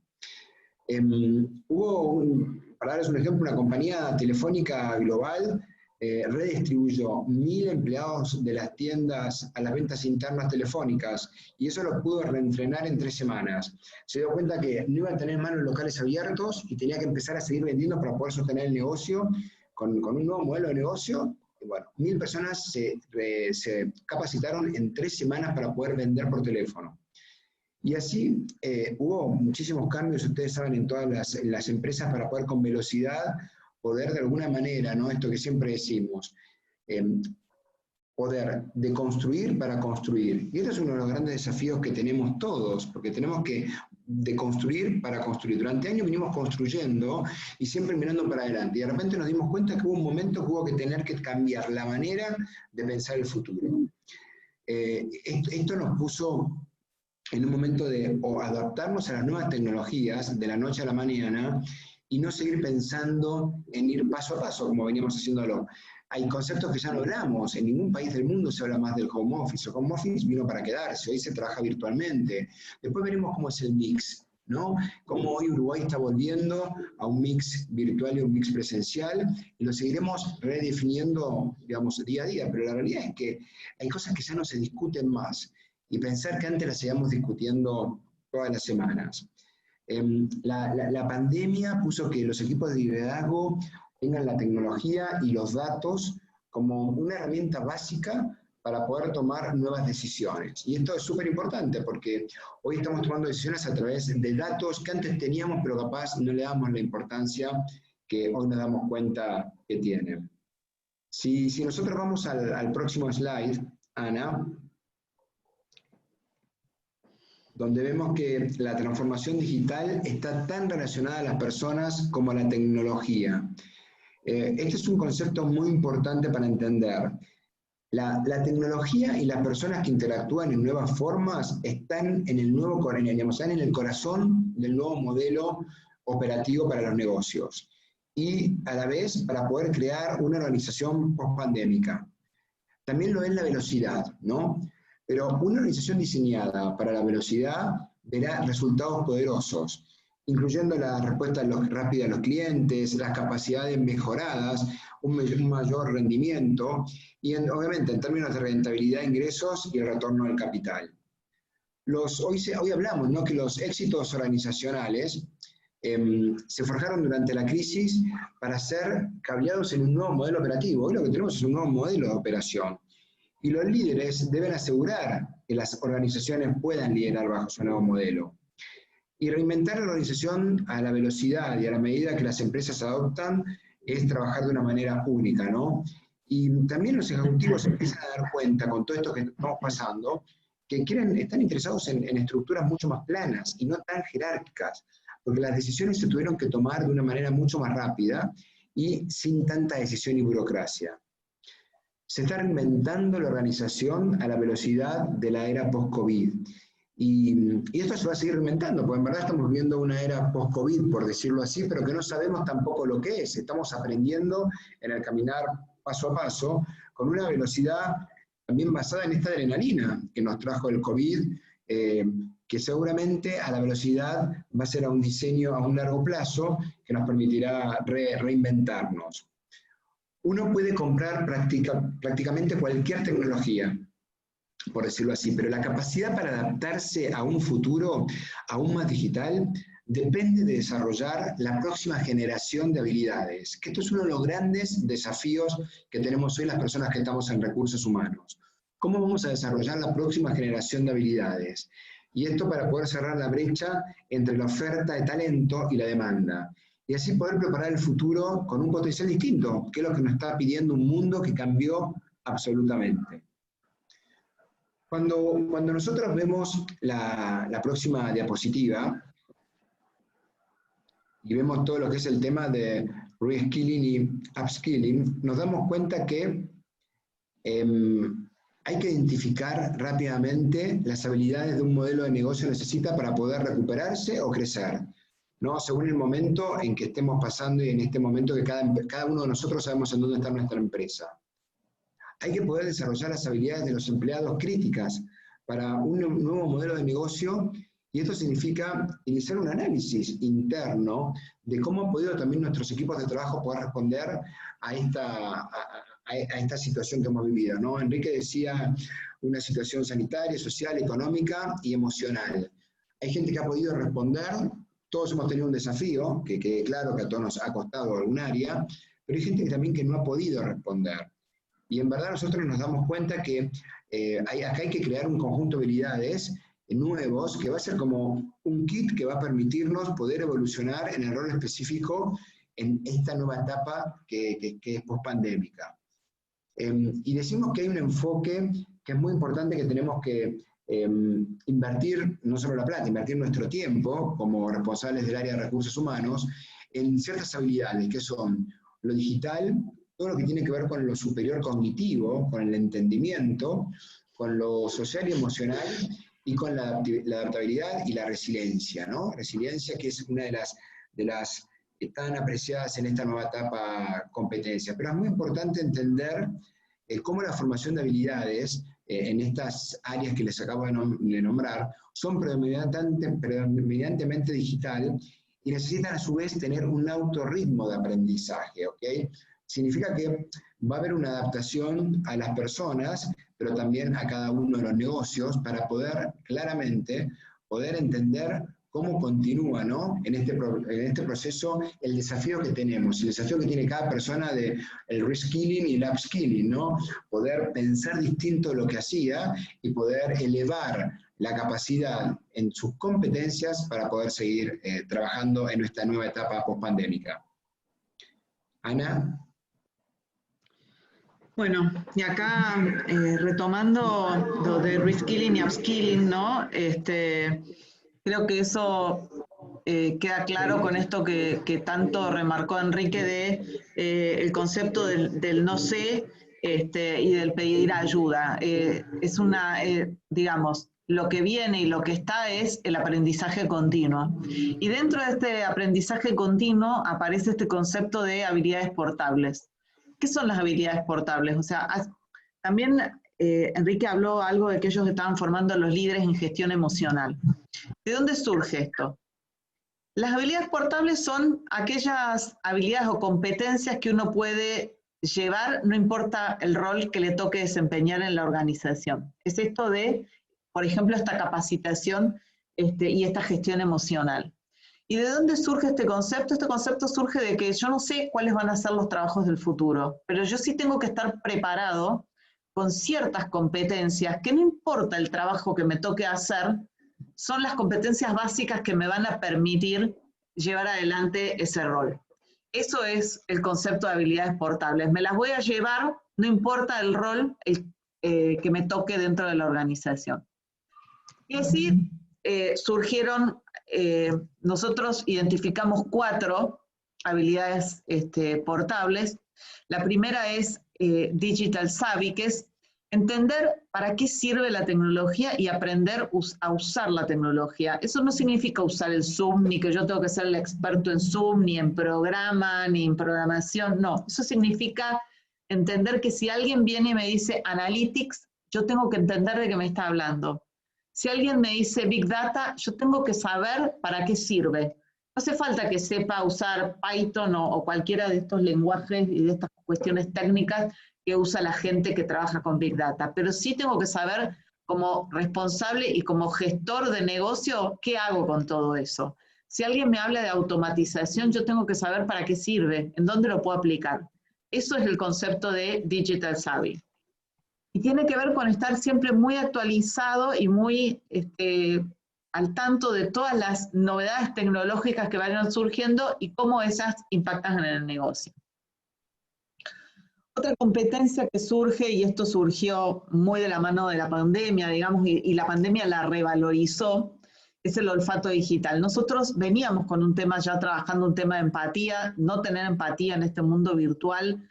Para darles un ejemplo, una compañía telefónica global redistribuyó 1.000 empleados de las tiendas a las ventas internas telefónicas, y eso lo pudo reentrenar en 3 semanas. Se dio cuenta que no iba a tener más los locales abiertos y tenía que empezar a seguir vendiendo para poder sostener el negocio con un nuevo modelo de negocio. Y bueno, 1.000 personas se capacitaron en 3 semanas para poder vender por teléfono. Y así hubo muchísimos cambios, ustedes saben, en todas las empresas para poder con velocidad poder de alguna manera, ¿no? Esto que siempre decimos, poder deconstruir para construir. Y este es uno de los grandes desafíos que tenemos todos, porque tenemos que deconstruir para construir. Durante años vinimos construyendo y siempre mirando para adelante. Y de repente nos dimos cuenta que hubo un momento que hubo que tener que cambiar la manera de pensar el futuro. Esto nos puso en un momento de adaptarnos a las nuevas tecnologías de la noche a la mañana y no seguir pensando en ir paso a paso, como veníamos haciéndolo. Hay conceptos que ya no hablamos, en ningún país del mundo se habla más del home office. El home office vino para quedarse, hoy se trabaja virtualmente. Después veremos cómo es el mix, ¿no? Cómo hoy Uruguay está volviendo a un mix virtual y un mix presencial, y lo seguiremos redefiniendo, digamos, día a día, pero la realidad es que hay cosas que ya no se discuten más, y pensar que antes las seguíamos discutiendo todas las semanas. La pandemia puso que los equipos de liderazgo tengan la tecnología y los datos como una herramienta básica para poder tomar nuevas decisiones. Y esto es súper importante porque hoy estamos tomando decisiones a través de datos que antes teníamos, pero capaz no le damos la importancia que hoy nos damos cuenta que tienen. Si nosotros vamos al próximo slide, Ana, donde vemos que la transformación digital está tan relacionada a las personas como a la tecnología. Este es un concepto muy importante para entender. La tecnología y las personas que interactúan en nuevas formas están en el corazón del nuevo modelo operativo para los negocios y a la vez para poder crear una organización post-pandémica. También lo es la velocidad, ¿no? Pero una organización diseñada para la velocidad verá resultados poderosos, incluyendo la respuesta rápida a los clientes, las capacidades mejoradas, un mayor rendimiento y obviamente en términos de rentabilidad de ingresos y el retorno al capital. Hoy hablamos, ¿no?, que los éxitos organizacionales se forjaron durante la crisis para ser cableados en un nuevo modelo operativo. Hoy lo que tenemos es un nuevo modelo de operación. Y los líderes deben asegurar que las organizaciones puedan liderar bajo su nuevo modelo. Y reinventar la organización a la velocidad y a la medida que las empresas adoptan es trabajar de una manera única, ¿no? Y también los ejecutivos empiezan a dar cuenta con todo esto que estamos pasando, que están interesados en estructuras mucho más planas y no tan jerárquicas, porque las decisiones se tuvieron que tomar de una manera mucho más rápida y sin tanta decisión y burocracia. Se está reinventando la organización a la velocidad de la era post-COVID. Y esto se va a seguir reinventando, porque en verdad estamos viviendo una era post-COVID, por decirlo así, pero que no sabemos tampoco lo que es. Estamos aprendiendo en el caminar paso a paso, con una velocidad también basada en esta adrenalina que nos trajo el COVID, que seguramente a la velocidad va a ser a un diseño a un largo plazo que nos permitirá reinventarnos. Uno puede comprar prácticamente cualquier tecnología, por decirlo así, pero la capacidad para adaptarse a un futuro aún más digital depende de desarrollar la próxima generación de habilidades, que esto es uno de los grandes desafíos que tenemos hoy las personas que estamos en recursos humanos. ¿Cómo vamos a desarrollar la próxima generación de habilidades? Y esto para poder cerrar la brecha entre la oferta de talento y la demanda. Y así poder preparar el futuro con un potencial distinto, que es lo que nos está pidiendo un mundo que cambió absolutamente. Cuando nosotros vemos la próxima diapositiva y vemos todo lo que es el tema de reskilling y upskilling, nos damos cuenta que hay que identificar rápidamente las habilidades de un modelo de negocio necesita para poder recuperarse o crecer, ¿no? Según el momento en que estemos pasando y en este momento que cada uno de nosotros sabemos en dónde está nuestra empresa. Hay que poder desarrollar las habilidades de los empleados críticas para un nuevo modelo de negocio, y esto significa iniciar un análisis interno de cómo han podido también nuestros equipos de trabajo poder responder a esta situación que hemos vivido, ¿no? Enrique decía una situación sanitaria, social, económica y emocional. Hay gente que ha podido responder, todos hemos tenido un desafío, que quede claro que a todos nos ha costado algún área, pero hay gente también que no ha podido responder. Y en verdad nosotros nos damos cuenta que acá hay que crear un conjunto de habilidades nuevos, que va a ser como un kit que va a permitirnos poder evolucionar en el rol específico en esta nueva etapa que es pospandémica. Y decimos que hay un enfoque que es muy importante, que tenemos que invertir, no solo la plata, invertir nuestro tiempo como responsables del área de recursos humanos en ciertas habilidades que son lo digital, todo lo que tiene que ver con lo superior cognitivo, con el entendimiento, con lo social y emocional, y con la adaptabilidad y la resiliencia, ¿no? Resiliencia, que es una de las tan apreciadas en esta nueva etapa competencia. Pero es muy importante entender cómo la formación de habilidades en estas áreas que les acabo de nombrar son predominantemente digital y necesitan a su vez tener un autorritmo de aprendizaje, ¿ok? Significa que va a haber una adaptación a las personas, pero también a cada uno de los negocios, para poder claramente entender cómo continúa, ¿no? en este proceso el desafío que tenemos, el desafío que tiene cada persona de el reskilling y el upskilling, ¿no? Poder pensar distinto de lo que hacía y poder elevar la capacidad en sus competencias para poder seguir trabajando en esta nueva etapa pospandémica. Ana. Bueno, y acá retomando lo de reskilling y upskilling, ¿no? Creo que eso queda claro con esto que tanto remarcó Enrique de el concepto del no sé y del pedir ayuda. Es digamos, lo que viene y lo que está es el aprendizaje continuo. Y dentro de este aprendizaje continuo aparece este concepto de habilidades portables. ¿Qué son las habilidades portables? O sea, también Enrique habló algo de que ellos estaban formando a los líderes en gestión emocional. ¿De dónde surge esto? Las habilidades portables son aquellas habilidades o competencias que uno puede llevar, no importa el rol que le toque desempeñar en la organización. Es esto de, por ejemplo, esta capacitación y esta gestión emocional. ¿Y de dónde surge este concepto? Este concepto surge de que yo no sé cuáles van a ser los trabajos del futuro, pero yo sí tengo que estar preparado con ciertas competencias, que no importa el trabajo que me toque hacer, son las competencias básicas que me van a permitir llevar adelante ese rol. Eso es el concepto de habilidades portables. Me las voy a llevar, no importa el rol que me toque dentro de la organización. Y así surgieron, nosotros identificamos 4 habilidades portables. La primera es Digital Savvy, que es entender para qué sirve la tecnología y aprender a usar la tecnología. Eso no significa usar el Zoom, ni que yo tengo que ser el experto en Zoom, ni en programa, ni en programación, no. Eso significa entender que si alguien viene y me dice Analytics, yo tengo que entender de qué me está hablando. Si alguien me dice Big Data, yo tengo que saber para qué sirve. No hace falta que sepa usar Python o cualquiera de estos lenguajes y de estas cuestiones técnicas que usa la gente que trabaja con Big Data, pero sí tengo que saber como responsable y como gestor de negocio qué hago con todo eso. Si alguien me habla de automatización, yo tengo que saber para qué sirve, en dónde lo puedo aplicar. Eso es el concepto de Digital Savvy. Y tiene que ver con estar siempre muy actualizado y muy al tanto de todas las novedades tecnológicas que vayan surgiendo y cómo esas impactan en el negocio. Otra competencia que surge, y esto surgió muy de la mano de la pandemia, digamos, y la pandemia la revalorizó, es el olfato digital. Nosotros veníamos con un tema ya trabajando un tema de empatía. No tener empatía en este mundo virtual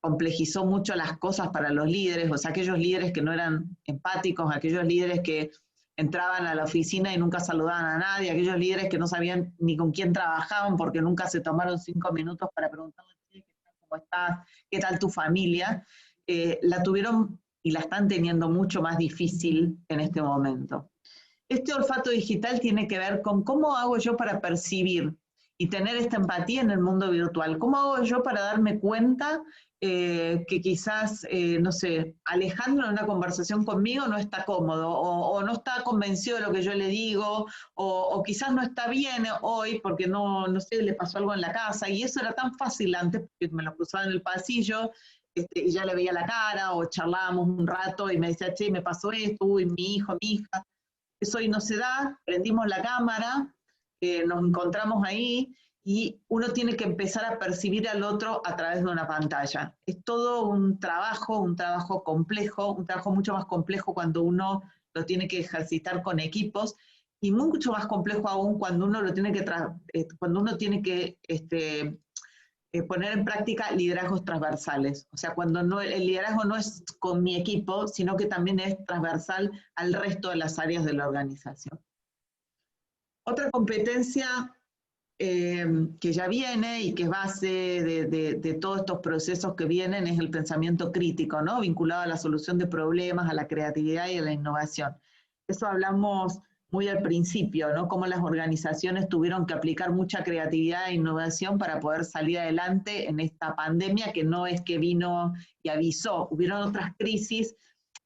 complejizó mucho las cosas para los líderes, o sea, aquellos líderes que no eran empáticos, aquellos líderes que entraban a la oficina y nunca saludaban a nadie, aquellos líderes que no sabían ni con quién trabajaban porque nunca se tomaron 5 minutos para preguntarle cómo estás, qué tal tu familia, la tuvieron y la están teniendo mucho más difícil en este momento. Este olfato digital tiene que ver con cómo hago yo para percibir y tener esta empatía en el mundo virtual. ¿Cómo hago yo para darme cuenta que quizás, no sé, Alejandro en una conversación conmigo no está cómodo, o no está convencido de lo que yo le digo, o quizás no está bien hoy porque no sé, le pasó algo en la casa, y eso era tan fácil antes, porque me lo cruzaba en el pasillo, y ya le veía la cara, o charlábamos un rato, y me decía, che, me pasó esto, uy, mi hijo, mi hija. Eso hoy no se da, prendimos la cámara, nos encontramos ahí, y uno tiene que empezar a percibir al otro a través de una pantalla. Es todo un trabajo complejo, un trabajo mucho más complejo cuando uno lo tiene que ejercitar con equipos, y mucho más complejo aún cuando uno lo tiene que, poner en práctica liderazgos transversales. O sea, cuando el liderazgo no es con mi equipo, sino que también es transversal al resto de las áreas de la organización. Otra competencia que ya viene y que es base de todos estos procesos que vienen es el pensamiento crítico, ¿no? Vinculado a la solución de problemas, a la creatividad y a la innovación. Eso hablamos muy al principio, ¿no? Cómo las organizaciones tuvieron que aplicar mucha creatividad e innovación para poder salir adelante en esta pandemia, que no es que vino y avisó. Hubieron otras crisis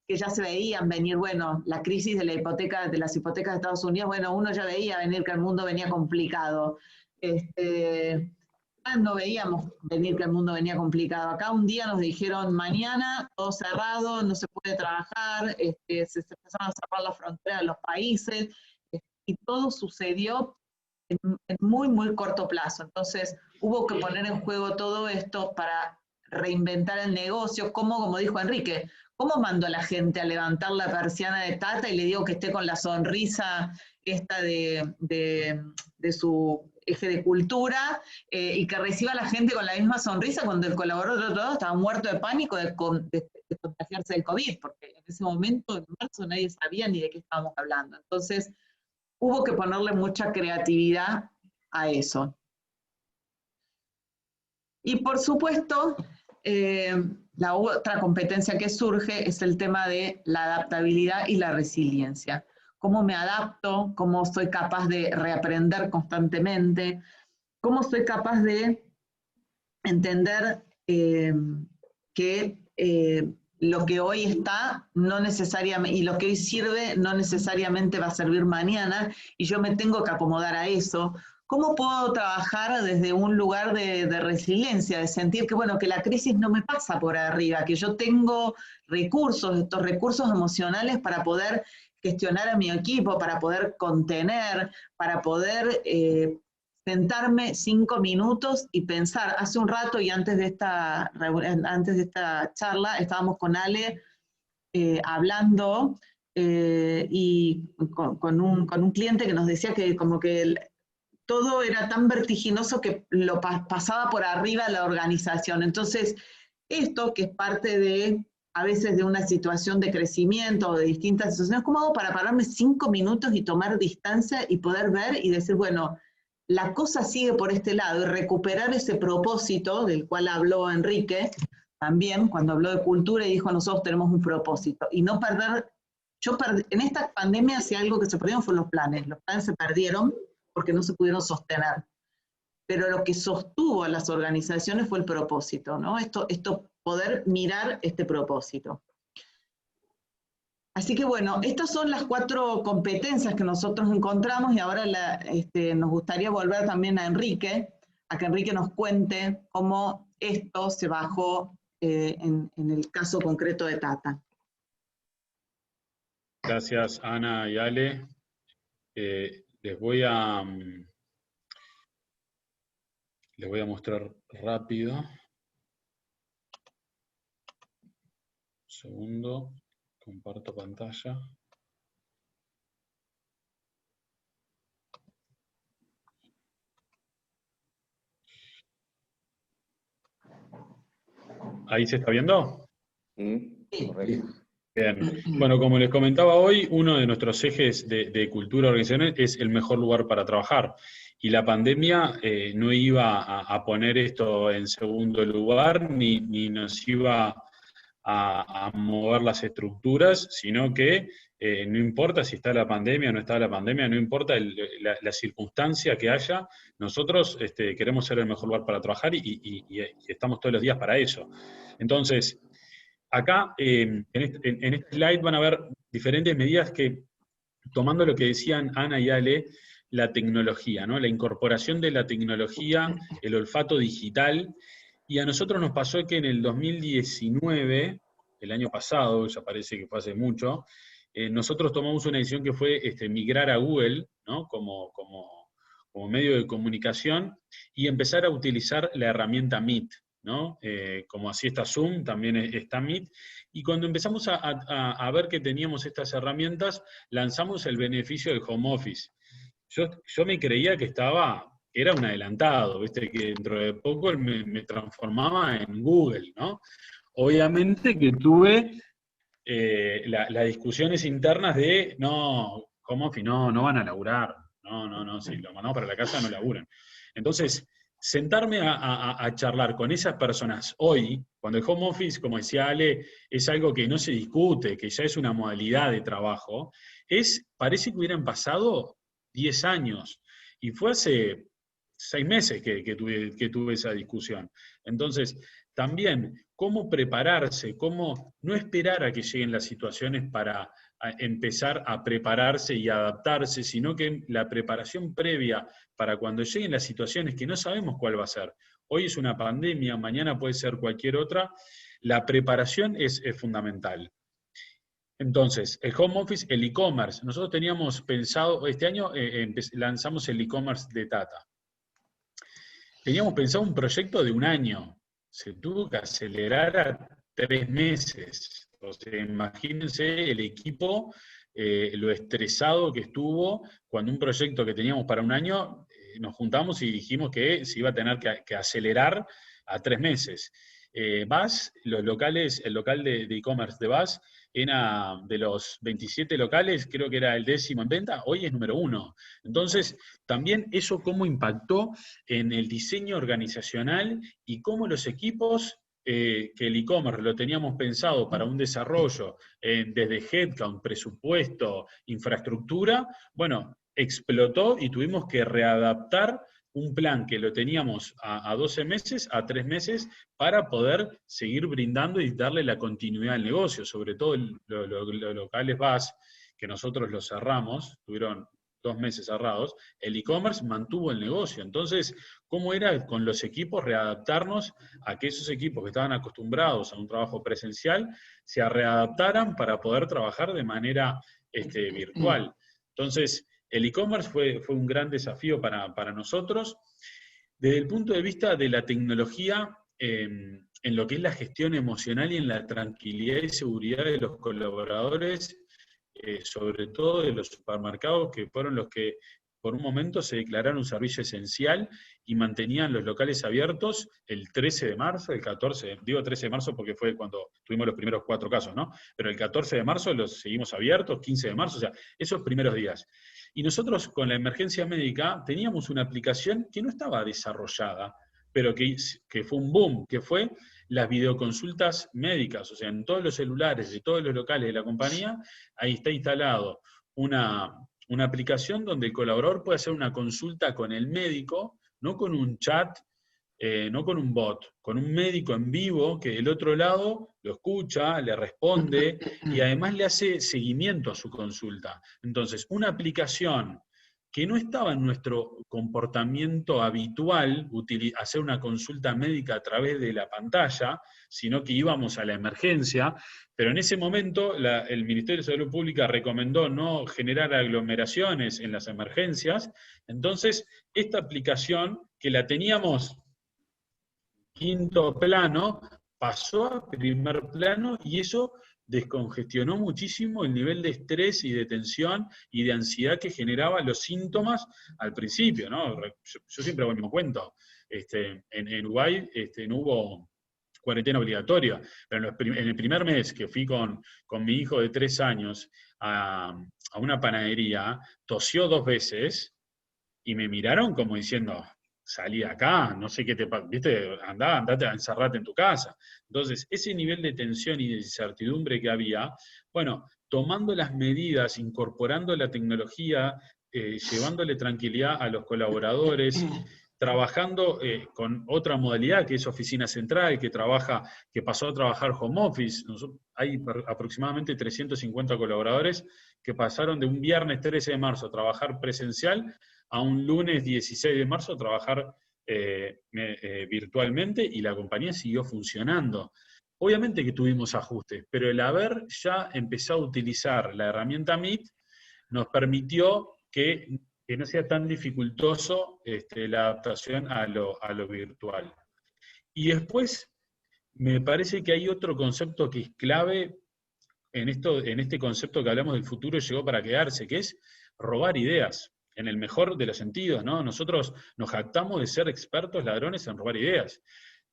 que ya se veían venir, bueno, la crisis de la hipoteca, de las hipotecas de Estados Unidos, bueno, uno ya veía venir que el mundo venía complicado. No veíamos venir que el mundo venía complicado. Acá un día nos dijeron, mañana todo cerrado, no se puede trabajar, se empezaron a cerrar las fronteras de los países, y todo sucedió en muy, muy corto plazo. Entonces, hubo que poner en juego todo esto para reinventar el negocio, como dijo Enrique, ¿cómo mando a la gente a levantar la persiana de Tata y le digo que esté con la sonrisa esta de su eje de cultura, y que reciba a la gente con la misma sonrisa cuando el colaborador de otro lado estaba muerto de pánico de contagiarse del COVID, porque en ese momento, en marzo, nadie sabía ni de qué estábamos hablando. Entonces, hubo que ponerle mucha creatividad a eso. Y por supuesto, la otra competencia que surge es el tema de la adaptabilidad y la resiliencia. ¿Cómo me adapto? ¿Cómo soy capaz de reaprender constantemente? ¿Cómo soy capaz de entender que lo que hoy está no necesariamente, y lo que hoy sirve no necesariamente va a servir mañana, y yo me tengo que acomodar a eso? ¿Cómo puedo trabajar desde un lugar de resiliencia, de sentir que, bueno, que la crisis no me pasa por arriba, que yo tengo recursos, estos recursos emocionales para poder gestionar a mi equipo, para poder contener, para poder sentarme 5 minutos y pensar? Hace un rato y antes de esta charla estábamos con Ale hablando y con un cliente que nos decía que como que todo era tan vertiginoso que lo pasaba por arriba la organización. Entonces, esto que es parte de, a veces, de una situación de crecimiento o de distintas situaciones, ¿cómo hago para pararme 5 minutos y tomar distancia y poder ver y decir, bueno, la cosa sigue por este lado, y recuperar ese propósito del cual habló Enrique también cuando habló de cultura y dijo, nosotros tenemos un propósito, y no perder. En esta pandemia, si algo que se perdieron fueron los planes se perdieron porque no se pudieron sostener, pero lo que sostuvo a las organizaciones fue el propósito, ¿no? Esto poder mirar este propósito. Así que bueno, estas son las 4 competencias que nosotros encontramos, y ahora nos gustaría volver también a Enrique, a que Enrique nos cuente cómo esto se bajó en el caso concreto de Tata. Gracias, Ana y Ale. Les voy a mostrar rápido. Un segundo. Comparto pantalla. ¿Ahí se está viendo? Sí, correcto. Bien. Bueno, como les comentaba hoy, uno de nuestros ejes de cultura organizacional es el mejor lugar para trabajar. Y la pandemia no iba a poner esto en segundo lugar, ni nos iba a mover las estructuras, sino que no importa si está la pandemia o no está la pandemia, no importa la circunstancia que haya, nosotros queremos ser el mejor lugar para trabajar y estamos todos los días para eso. Entonces, acá en este slide van a ver diferentes medidas que, tomando lo que decían Ana y Ale, la tecnología, ¿no? La incorporación de la tecnología, el olfato digital, y a nosotros nos pasó que en el 2019, el año pasado, ya parece que fue hace mucho, nosotros tomamos una decisión que fue migrar a Google, ¿no? como medio de comunicación, y empezar a utilizar la herramienta Meet, ¿no? Como así está Zoom, también está Meet, y cuando empezamos a ver que teníamos estas herramientas, lanzamos el beneficio del home office. Yo me creía que era un adelantado, ¿viste? Que dentro de poco me transformaba en Google, ¿no? Obviamente que tuve las discusiones internas de, no, home office, no van a laburar, no, si lo mandamos para la casa no laburan. Entonces, sentarme a charlar con esas personas hoy, cuando el home office, como decía Ale, es algo que no se discute, que ya es una modalidad de trabajo, parece que hubieran pasado 10 años, y fue hace 6 meses que tuve esa discusión. Entonces, también, cómo prepararse, cómo no esperar a que lleguen las situaciones para empezar a prepararse y adaptarse, sino que la preparación previa para cuando lleguen las situaciones que no sabemos cuál va a ser. Hoy es una pandemia, mañana puede ser cualquier otra, la preparación es fundamental. Entonces, el home office, el e-commerce. Nosotros teníamos pensado, este año lanzamos el e-commerce de Tata. Teníamos pensado un proyecto de 1 año. Se tuvo que acelerar a 3 meses. O sea, imagínense el equipo, lo estresado que estuvo cuando un proyecto que teníamos para 1 año, nos juntamos y dijimos que se iba a tener que acelerar a 3 meses. BAS, el local de e-commerce de BAS, era de los 27 locales, creo que era el 10º en venta, hoy es número 1. Entonces, también eso cómo impactó en el diseño organizacional y cómo los equipos, que el e-commerce lo teníamos pensado para un desarrollo desde headcount, presupuesto, infraestructura, bueno, explotó y tuvimos que readaptar un plan que lo teníamos a 12 meses, a 3 meses, para poder seguir brindando y darle la continuidad al negocio, sobre todo los locales BAS, que nosotros los cerramos, tuvieron 2 meses cerrados, el e-commerce mantuvo el negocio. Entonces, ¿cómo era con los equipos readaptarnos a que esos equipos que estaban acostumbrados a un trabajo presencial se readaptaran para poder trabajar de manera virtual? Entonces, el e-commerce fue un gran desafío para nosotros. Desde el punto de vista de la tecnología, en lo que es la gestión emocional y en la tranquilidad y seguridad de los colaboradores, sobre todo de los supermercados, que fueron los que por un momento se declararon un servicio esencial y mantenían los locales abiertos el 13 de marzo, el 14, digo 13 de marzo porque fue cuando tuvimos los primeros 4 casos, ¿no? Pero el 14 de marzo los seguimos abiertos, 15 de marzo, o sea, esos primeros días. Y nosotros con la emergencia médica teníamos una aplicación que no estaba desarrollada, pero que fue un boom, que fue las videoconsultas médicas. O sea, en todos los celulares de todos los locales de la compañía, ahí está instalado una aplicación donde el colaborador puede hacer una consulta con el médico, no con un chat, no con un bot, con un médico en vivo que del otro lado lo escucha, le responde y además le hace seguimiento a su consulta. Entonces, una aplicación que no estaba en nuestro comportamiento habitual, hacer una consulta médica a través de la pantalla, sino que íbamos a la emergencia, pero en ese momento el Ministerio de Salud Pública recomendó no generar aglomeraciones en las emergencias, entonces esta aplicación que la teníamos quinto plano, pasó a primer plano y eso descongestionó muchísimo el nivel de estrés y de tensión y de ansiedad que generaban los síntomas al principio, ¿no? Yo siempre hago el mismo cuento. En Uruguay no hubo cuarentena obligatoria, pero en el primer mes que fui con mi hijo de 3 años a una panadería, tosió 2 veces y me miraron como diciendo, salí de acá, no sé qué te pasa, viste, andate a encerrarte en tu casa. Entonces, ese nivel de tensión y de incertidumbre que había, bueno, tomando las medidas, incorporando la tecnología, llevándole tranquilidad a los colaboradores, trabajando con otra modalidad que es oficina central, que pasó a trabajar home office. Hay aproximadamente 350 colaboradores que pasaron de un viernes 13 de marzo a trabajar presencial a un lunes 16 de marzo a trabajar virtualmente, y la compañía siguió funcionando. Obviamente que tuvimos ajustes, pero el haber ya empezado a utilizar la herramienta Meet nos permitió que no sea tan dificultoso la adaptación a lo virtual. Y después, me parece que hay otro concepto que es clave en este concepto que hablamos del futuro, llegó para quedarse, que es robar ideas, en el mejor de los sentidos, ¿no? Nosotros nos jactamos de ser expertos ladrones en robar ideas.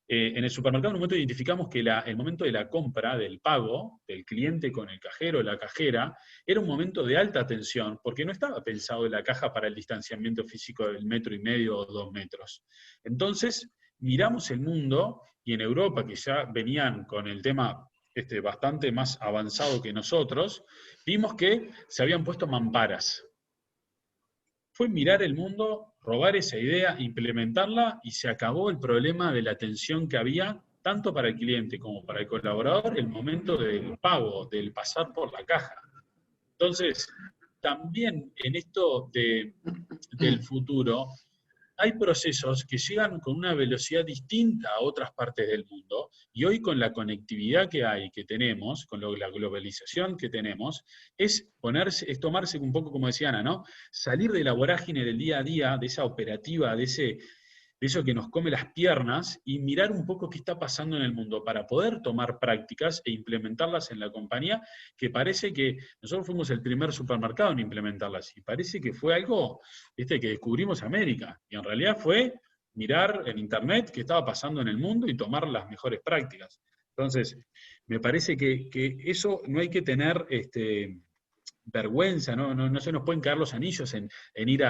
En el supermercado en un momento identificamos que el momento de la compra, del pago, del cliente con el cajero o la cajera, era un momento de alta tensión, porque no estaba pensado la caja para el distanciamiento físico del 1,5 metros o 2 metros. Entonces, miramos el mundo, y en Europa, que ya venían con el tema bastante más avanzado que nosotros, vimos que se habían puesto mamparas. Fue mirar el mundo, robar esa idea, implementarla, y se acabó el problema de la tensión que había, tanto para el cliente como para el colaborador, el momento del pago, del pasar por la caja. Entonces, también en esto del futuro, hay procesos que llegan con una velocidad distinta a otras partes del mundo, y hoy con la conectividad que tenemos, con la globalización que tenemos, es tomarse un poco, como decía Ana, ¿no? Salir de la vorágine del día a día, de esa operativa, de eso que nos come las piernas, y mirar un poco qué está pasando en el mundo para poder tomar prácticas e implementarlas en la compañía, que parece que nosotros fuimos el primer supermercado en implementarlas, y parece que fue algo que descubrimos América, y en realidad fue mirar en internet qué estaba pasando en el mundo y tomar las mejores prácticas. Entonces, me parece que eso no hay que tener vergüenza, no se nos pueden caer los anillos en ir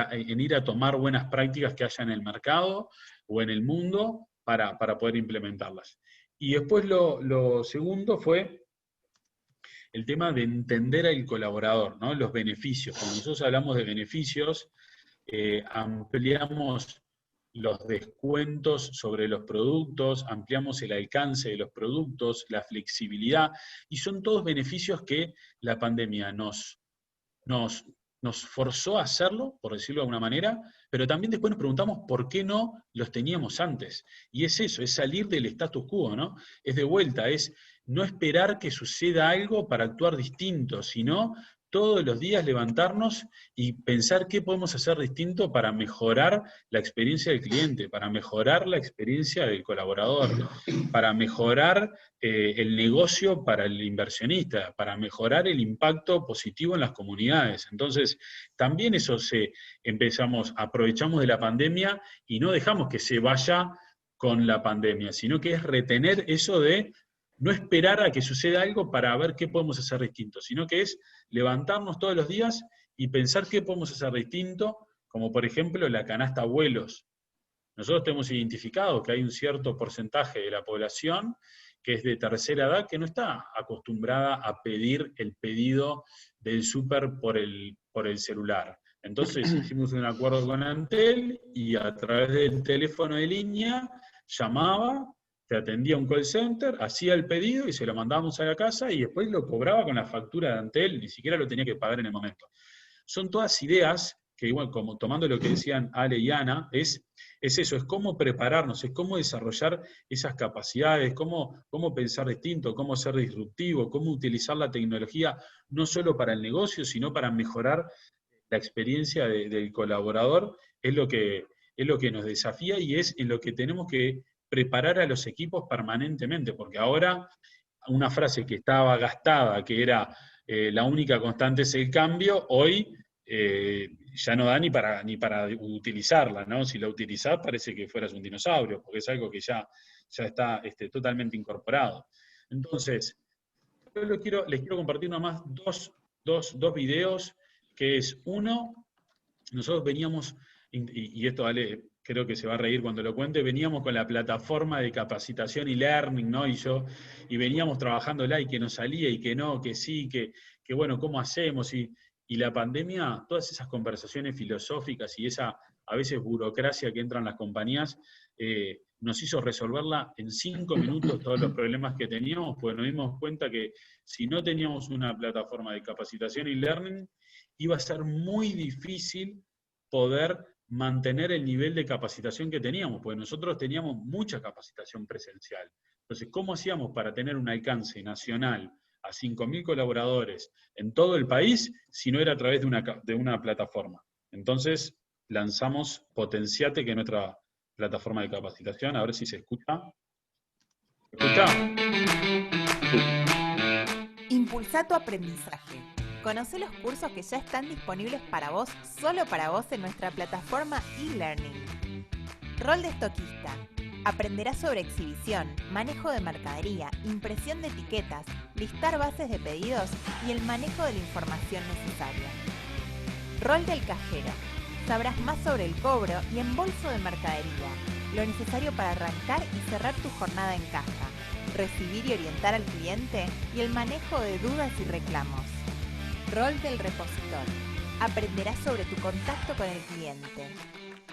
a tomar buenas prácticas que haya en el mercado o en el mundo para poder implementarlas. Y después lo segundo fue el tema de entender al colaborador, ¿no? Los beneficios. Cuando nosotros hablamos de beneficios, ampliamos los descuentos sobre los productos, ampliamos el alcance de los productos, la flexibilidad, y son todos beneficios que la pandemia nos forzó a hacerlo, por decirlo de alguna manera, pero también después nos preguntamos por qué no los teníamos antes. Y es eso, es salir del status quo, ¿no? Es de vuelta, es no esperar que suceda algo para actuar distinto, sino todos los días levantarnos y pensar qué podemos hacer distinto para mejorar la experiencia del cliente, para mejorar la experiencia del colaborador, para mejorar el negocio para el inversionista, para mejorar el impacto positivo en las comunidades. Entonces, también eso aprovechamos de la pandemia y no dejamos que se vaya con la pandemia, sino que es retener eso de no esperar a que suceda algo para ver qué podemos hacer distinto, sino que es levantarnos todos los días y pensar qué podemos hacer distinto, como por ejemplo la canasta abuelos. Nosotros tenemos identificado que hay un cierto porcentaje de la población que es de tercera edad, que no está acostumbrada a pedir el pedido del súper por el celular. Entonces hicimos un acuerdo con Antel, y a través del teléfono de línea llamaba, te atendía un call center, hacía el pedido y se lo mandábamos a la casa, y después lo cobraba con la factura de Antel, ni siquiera lo tenía que pagar en el momento. Son todas ideas que, igual, como tomando lo que decían Ale y Ana, es eso, es cómo prepararnos, es cómo desarrollar esas capacidades, cómo pensar distinto, cómo ser disruptivo, cómo utilizar la tecnología no solo para el negocio, sino para mejorar la experiencia del colaborador. Es lo que nos desafía, y es en lo que tenemos que preparar a los equipos permanentemente, porque ahora una frase que estaba gastada, que era la única constante es el cambio, hoy ya no da ni para utilizarla, ¿no? Si la utilizás parece que fueras un dinosaurio, porque es algo que ya está totalmente incorporado. Entonces, yo les quiero compartir nomás dos videos, que es uno, nosotros veníamos, y esto, Ale, creo que se va a reír cuando lo cuente, veníamos con la plataforma de capacitación y learning, ¿no? Y veníamos trabajándola y que nos salía y que no, que sí, que bueno, ¿cómo hacemos? Y la pandemia, todas esas conversaciones filosóficas y esa a veces burocracia que entra en las compañías, nos hizo resolverla en 5 minutos todos los problemas que teníamos, pues nos dimos cuenta que si no teníamos una plataforma de capacitación y learning, iba a ser muy difícil poder mantener el nivel de capacitación que teníamos, porque nosotros teníamos mucha capacitación presencial. Entonces, ¿cómo hacíamos para tener un alcance nacional a 5.000 colaboradores en todo el país si no era a través de una plataforma? Entonces, lanzamos Potenciate, que es nuestra plataforma de capacitación, a ver si se escucha. ¿Se escucha? Impulsa tu aprendizaje. Conoce los cursos que ya están disponibles para vos, solo para vos, en nuestra plataforma eLearning. Rol de estoquista. Aprenderás sobre exhibición, manejo de mercadería, impresión de etiquetas, listar bases de pedidos y el manejo de la información necesaria. Rol del cajero. Sabrás más sobre el cobro y embolso de mercadería, lo necesario para arrancar y cerrar tu jornada en caja, recibir y orientar al cliente y el manejo de dudas y reclamos. Rol del repositor. Aprenderás sobre tu contacto con el cliente,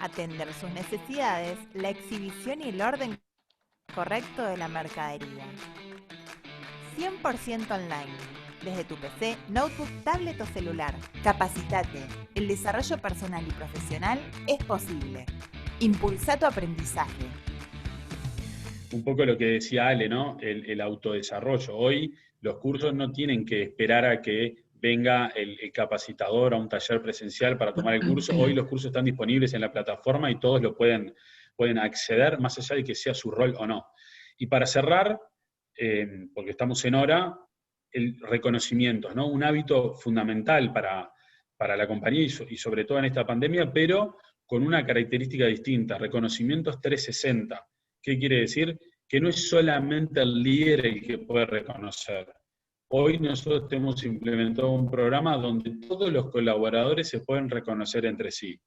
atender sus necesidades, la exhibición y el orden correcto de la mercadería. 100% online, desde tu PC, notebook, tablet o celular. Capacitate. El desarrollo personal y profesional es posible. Impulsa tu aprendizaje. Un poco lo que decía Ale, ¿no? El autodesarrollo. Hoy los cursos no tienen que esperar a que venga el capacitador a un taller presencial para tomar el curso. Hoy los cursos están disponibles en la plataforma y todos lo pueden acceder, más allá de que sea su rol o no. Y para cerrar, porque estamos en hora, el reconocimiento, ¿no? Un hábito fundamental para la compañía y sobre todo en esta pandemia, pero con una característica distinta, reconocimientos 360. ¿Qué quiere decir? Que no es solamente el líder el que puede reconocer. Hoy nosotros hemos implementado un programa donde todos los colaboradores se pueden reconocer entre sí.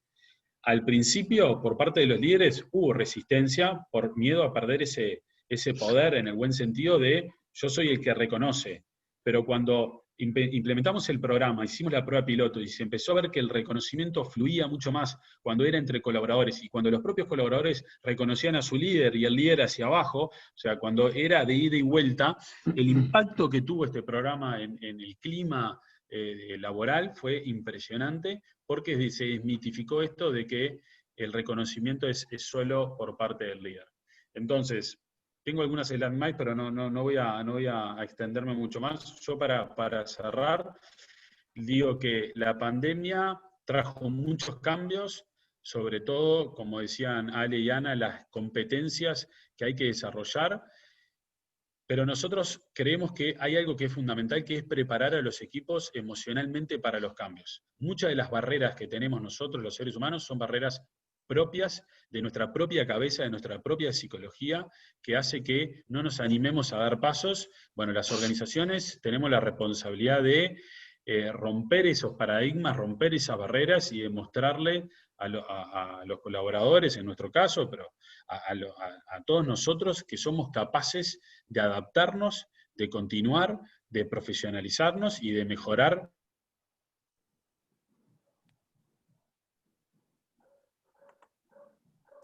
Al principio, por parte de los líderes, hubo resistencia por miedo a perder ese poder, en el buen sentido de yo soy el que reconoce. Pero cuando implementamos el programa, hicimos la prueba piloto y se empezó a ver que el reconocimiento fluía mucho más cuando era entre colaboradores y cuando los propios colaboradores reconocían a su líder y el líder hacia abajo, o sea, cuando era de ida y vuelta, el impacto que tuvo este programa en el clima laboral fue impresionante, porque se desmitificó esto de que el reconocimiento es solo por parte del líder. Entonces, tengo algunas slides más, pero no voy a extenderme mucho más. Yo para cerrar, digo que la pandemia trajo muchos cambios, sobre todo, como decían Ale y Ana, las competencias que hay que desarrollar, pero nosotros creemos que hay algo que es fundamental, que es preparar a los equipos emocionalmente para los cambios. Muchas de las barreras que tenemos nosotros, los seres humanos, son barreras propias de nuestra propia cabeza, de nuestra propia psicología, que hace que no nos animemos a dar pasos. Bueno, las organizaciones tenemos la responsabilidad de romper esos paradigmas, romper esas barreras y demostrarle a los colaboradores, en nuestro caso, pero a todos nosotros, que somos capaces de adaptarnos, de continuar, de profesionalizarnos y de mejorar.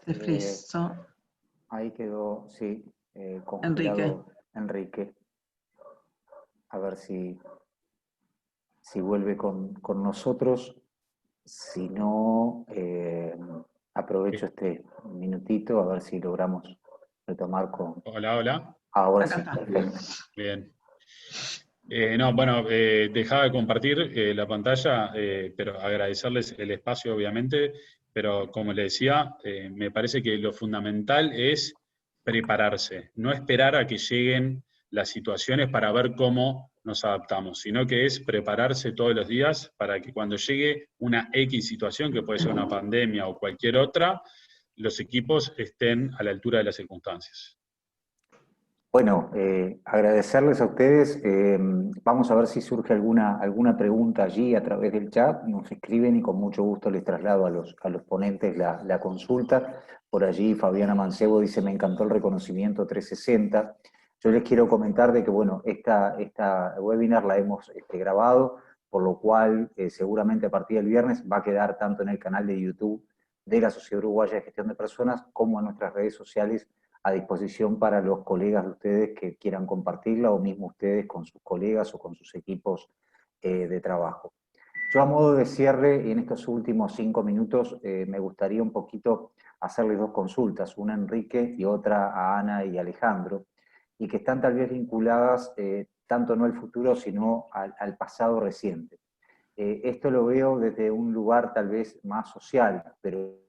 Se frizó. Ahí quedó, sí, congelado Enrique. A ver si vuelve con nosotros. Si no, aprovecho este minutito a ver si logramos retomar con... Hola. Ahora Acá sí, está. perfecto. Bien. Dejaba de compartir la pantalla, pero agradecerles el espacio, obviamente, pero como les decía, me parece que lo fundamental es prepararse, no esperar a que lleguen las situaciones para ver cómo nos adaptamos, sino que es prepararse todos los días para que cuando llegue una X situación, que puede ser una pandemia o cualquier otra, los equipos estén a la altura de las circunstancias. Bueno, agradecerles a ustedes. Vamos a ver si surge alguna pregunta allí a través del chat. Nos escriben y con mucho gusto les traslado a los ponentes la consulta. Por allí Fabiana Mancebo dice, me encantó el reconocimiento 360. Yo les quiero comentar de que, bueno, esta webinar la hemos grabado, por lo cual seguramente a partir del viernes va a quedar tanto en el canal de YouTube de la Sociedad Uruguaya de Gestión de Personas como en nuestras redes sociales a disposición para los colegas de ustedes que quieran compartirla o mismo ustedes con sus colegas o con sus equipos de trabajo. Yo a modo de cierre, y en estos últimos 5 minutos, me gustaría un poquito hacerles 2 consultas, una a Enrique y otra a Ana y Alejandro, y que están tal vez vinculadas tanto no al futuro, sino al pasado reciente. Esto lo veo desde un lugar tal vez más social, pero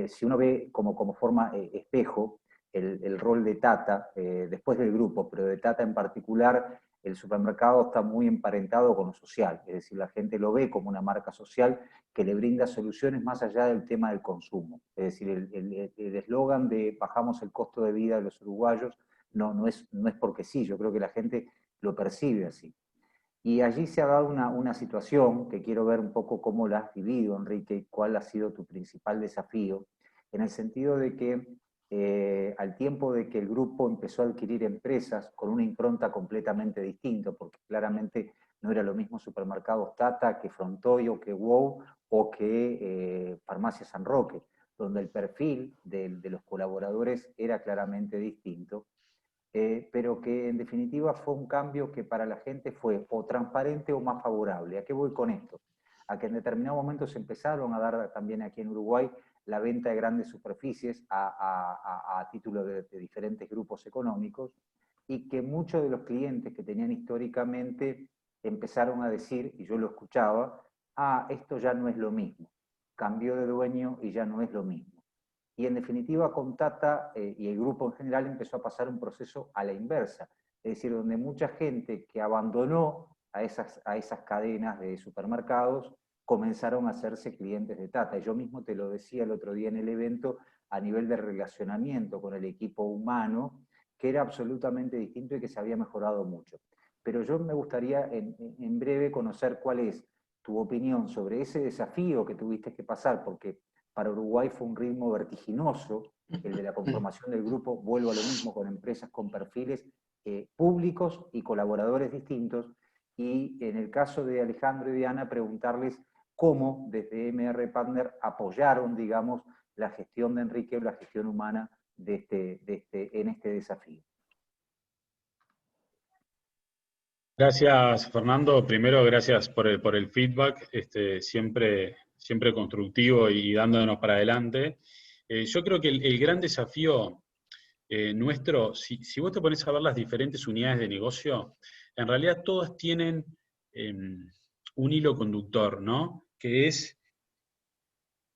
si uno ve como forma espejo el rol de Tata, después del grupo, pero de Tata en particular, el supermercado está muy emparentado con lo social, es decir, la gente lo ve como una marca social que le brinda soluciones más allá del tema del consumo. Es decir, el eslogan de bajamos el costo de vida de los uruguayos no es porque sí, yo creo que la gente lo percibe así. Y allí se ha dado una situación que quiero ver un poco cómo la has vivido, Enrique, cuál ha sido tu principal desafío, en el sentido de que al tiempo de que el grupo empezó a adquirir empresas con una impronta completamente distinta, porque claramente no era lo mismo Supermercados Tata que Frontoy o que Wow o que Farmacia San Roque, donde el perfil de los colaboradores era claramente distinto. Pero que en definitiva fue un cambio que para la gente fue o transparente o más favorable. ¿A qué voy con esto? A que en determinados momentos se empezaron a dar también aquí en Uruguay la venta de grandes superficies a título de diferentes grupos económicos y que muchos de los clientes que tenían históricamente empezaron a decir, y yo lo escuchaba, esto ya no es lo mismo, cambió de dueño y ya no es lo mismo. Y en definitiva con Tata y el grupo en general empezó a pasar un proceso a la inversa, es decir, donde mucha gente que abandonó a esas cadenas de supermercados comenzaron a hacerse clientes de Tata. Y yo mismo te lo decía el otro día en el evento a nivel de relacionamiento con el equipo humano, que era absolutamente distinto y que se había mejorado mucho. Pero yo me gustaría en breve conocer cuál es tu opinión sobre ese desafío que tuviste que pasar, porque para Uruguay fue un ritmo vertiginoso, el de la conformación del grupo, vuelvo a lo mismo, con empresas con perfiles públicos y colaboradores distintos, y en el caso de Alejandro y Diana, preguntarles cómo desde MR Partner apoyaron, digamos, la gestión de Enrique o la gestión humana en este desafío. Gracias, Fernando. Primero, gracias por el feedback, siempre constructivo y dándonos para adelante. Yo creo que el gran desafío nuestro, si vos te pones a ver las diferentes unidades de negocio, en realidad todas tienen un hilo conductor, ¿no? Que es,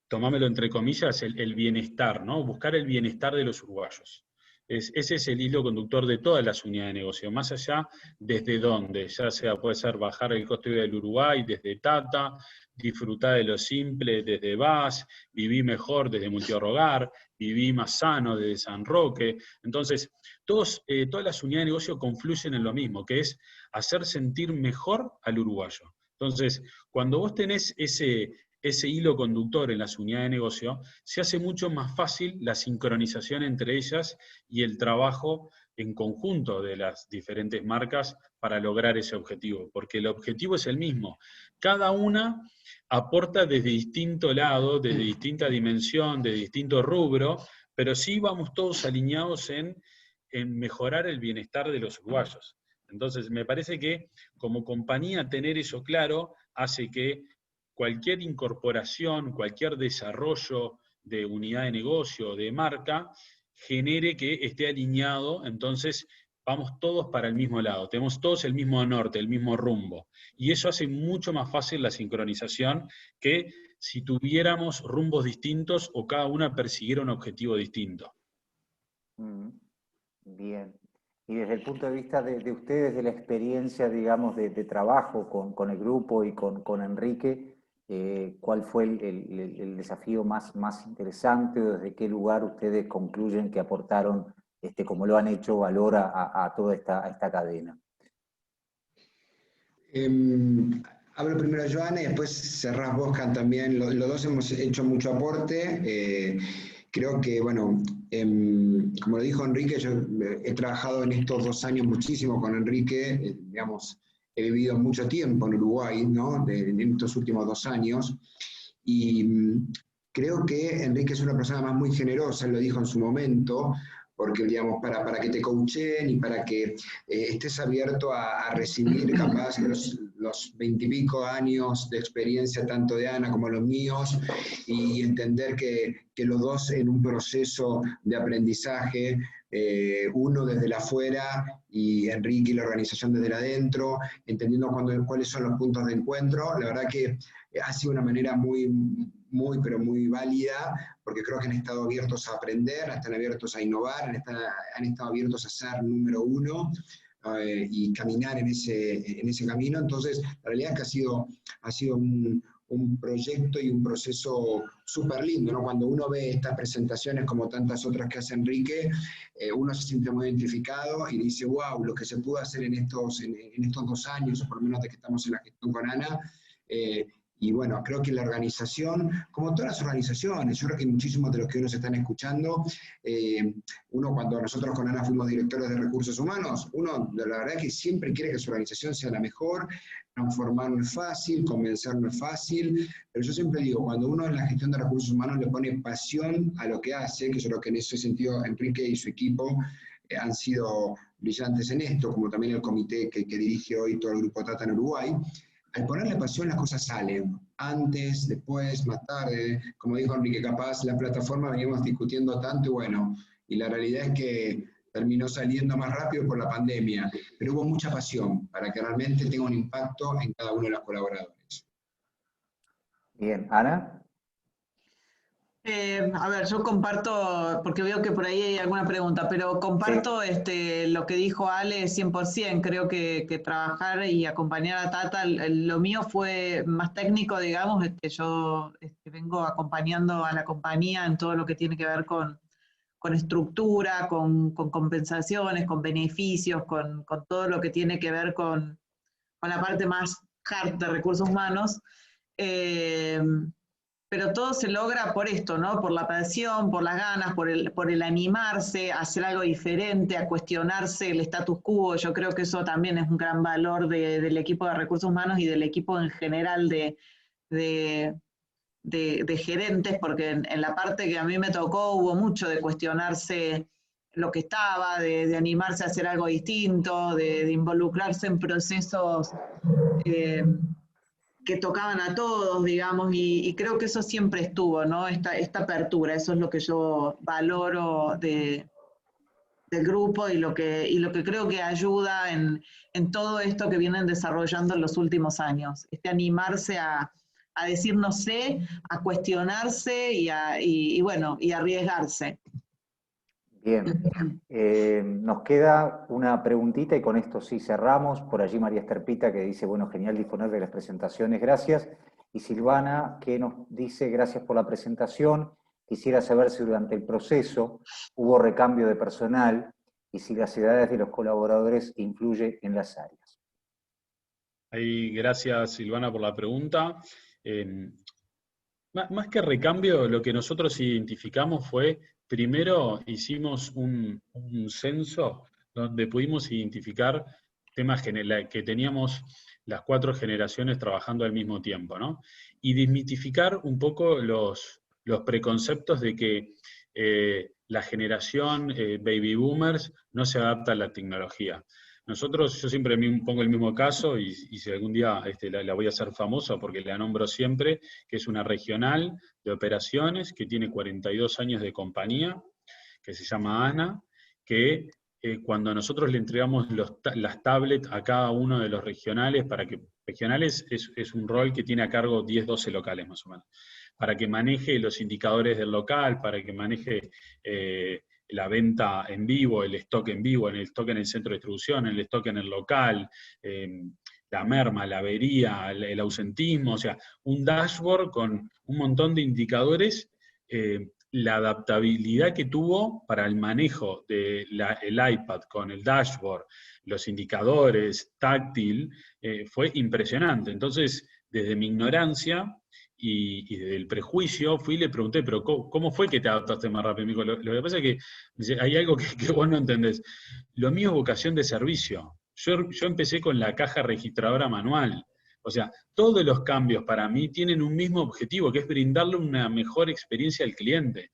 tomámelo entre comillas, el bienestar, ¿no? Buscar el bienestar de los uruguayos. Ese es el hilo conductor de todas las unidades de negocio, más allá desde dónde, ya sea puede ser bajar el costo de vida del Uruguay desde Tata, disfrutar de lo simple desde VAS, vivir mejor desde Multihogar, vivir más sano desde San Roque. Entonces, todas las unidades de negocio confluyen en lo mismo, que es hacer sentir mejor al uruguayo. Entonces, cuando vos tenés ese hilo conductor en las unidades de negocio, se hace mucho más fácil la sincronización entre ellas y el trabajo en conjunto de las diferentes marcas para lograr ese objetivo, porque el objetivo es el mismo. Cada una aporta desde distinto lado, desde distinta dimensión, de distinto rubro, pero sí vamos todos alineados en mejorar el bienestar de los uruguayos. Entonces, me parece que como compañía tener eso claro hace que cualquier incorporación, cualquier desarrollo de unidad de negocio, de marca, genere que esté alineado, entonces vamos todos para el mismo lado, tenemos todos el mismo norte, el mismo rumbo. Y eso hace mucho más fácil la sincronización que si tuviéramos rumbos distintos o cada una persiguiera un objetivo distinto. Bien. Y desde el punto de vista de ustedes, de la experiencia, digamos, de trabajo con el grupo y con Enrique, ¿cuál fue el desafío más interesante? ¿Desde qué lugar ustedes concluyen que aportaron como lo han hecho, valor a toda esta cadena. Hablo primero a Joana y después cerrás vos, Can, también. Los dos hemos hecho mucho aporte. Creo que, bueno, como lo dijo Enrique, yo he trabajado en estos 2 años muchísimo con Enrique, digamos, he vivido mucho tiempo en Uruguay, ¿no? En estos últimos 2 años, y creo que Enrique es una persona más muy generosa, él lo dijo en su momento, porque, digamos, para que te coachen y para que estés abierto a recibir capaz los 20 y pico años de experiencia, tanto de Ana como los míos, y entender que los dos en un proceso de aprendizaje, uno desde la afuera y Enrique y la organización desde la adentro, entendiendo cuáles son los puntos de encuentro. La verdad que ha sido una manera pero muy válida, porque creo que han estado abiertos a aprender, están abiertos a innovar, han estado abiertos a ser número uno y caminar en ese camino. Entonces, la realidad es que ha sido un proyecto y un proceso súper lindo, ¿no? Cuando uno ve estas presentaciones como tantas otras que hace Enrique, uno se siente muy identificado y dice, wow, lo que se pudo hacer en estos 2 años, o por lo menos de que estamos en la gestión con Ana. Y bueno, creo que la organización, como todas las organizaciones, yo creo que muchísimos de los que nos están escuchando, uno cuando nosotros con Ana fuimos directores de recursos humanos, uno la verdad que siempre quiere que su organización sea la mejor, transformar no es fácil, convencer no es fácil, pero yo siempre digo, cuando uno en la gestión de recursos humanos le pone pasión a lo que hace, que yo creo que en ese sentido Enrique y su equipo han sido brillantes en esto, como también el comité que dirige hoy todo el Grupo Tata en Uruguay. Al ponerle pasión las cosas salen, antes, después, más tarde, como dijo Enrique, capaz la plataforma venimos discutiendo tanto y bueno, y la realidad es que terminó saliendo más rápido por la pandemia, pero hubo mucha pasión para que realmente tenga un impacto en cada uno de los colaboradores. Bien, Ana. A ver, yo comparto, porque veo que por ahí hay alguna pregunta, pero comparto Sí. lo que dijo Ale 100%. Creo que trabajar y acompañar a Tata, lo mío fue más técnico, digamos. Yo vengo acompañando a la compañía en todo lo que tiene que ver con estructura, con compensaciones, con beneficios, con todo lo que tiene que ver con la parte más hard de recursos humanos. Pero todo se logra por esto, ¿no? Por la pasión, por las ganas, por el animarse a hacer algo diferente, a cuestionarse el status quo. Yo creo que eso también es un gran valor del equipo de recursos humanos y del equipo en general de gerentes, porque en la parte que a mí me tocó hubo mucho de cuestionarse lo que estaba, de animarse a hacer algo distinto, de involucrarse en procesos que tocaban a todos, digamos, y creo que eso siempre estuvo, ¿no? Esta apertura, eso es lo que yo valoro del grupo y lo que creo que ayuda en todo esto que vienen desarrollando en los últimos años. Animarse a decir no sé, a cuestionarse y bueno, y arriesgarse. Bien, nos queda una preguntita y con esto sí cerramos. Por allí María Esterpita que dice, bueno, genial disponer de las presentaciones, gracias. Y Silvana que nos dice, gracias por la presentación. Quisiera saber si durante el proceso hubo recambio de personal y si las edades de los colaboradores influyen en las áreas. Ahí, gracias Silvana por la pregunta. Más que recambio, lo que nosotros identificamos fue, primero hicimos un censo donde pudimos identificar temas que teníamos las 4 generaciones trabajando al mismo tiempo, ¿no? Y desmitificar un poco los preconceptos de que la generación baby boomers no se adapta a la tecnología. Nosotros, yo siempre pongo el mismo caso y si algún día la voy a hacer famosa porque la nombro siempre, que es una regional de operaciones que tiene 42 años de compañía, que se llama Ana, que cuando nosotros le entregamos las tablets a cada uno de los regionales, regionales es un rol que tiene a cargo 10, 12 locales más o menos, para que maneje los indicadores del local, para que maneje la venta en vivo, el stock en vivo, el stock en el centro de distribución, el stock en el local, la merma, la avería, el ausentismo, o sea, un dashboard con un montón de indicadores la adaptabilidad que tuvo para el manejo del iPad con el dashboard, los indicadores, táctil, fue impresionante. Entonces, desde mi ignorancia y desde el prejuicio, fui y le pregunté, pero ¿cómo fue que te adaptaste más rápido? Me dijo, lo que pasa es que dice, hay algo que vos no entendés. Lo mío es vocación de servicio. Yo empecé con la caja registradora manual. O sea, todos los cambios para mí tienen un mismo objetivo, que es brindarle una mejor experiencia al cliente.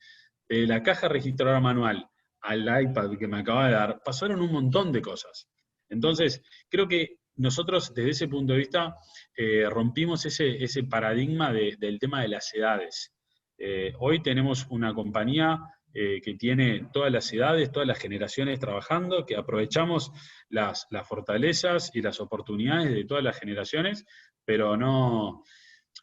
De la caja registradora manual al iPad que me acaba de dar, pasaron un montón de cosas. Entonces, creo que nosotros desde ese punto de vista rompimos ese paradigma del tema de las edades. Hoy tenemos una compañía que tiene todas las edades, todas las generaciones trabajando, que aprovechamos las fortalezas y las oportunidades de todas las generaciones, pero no...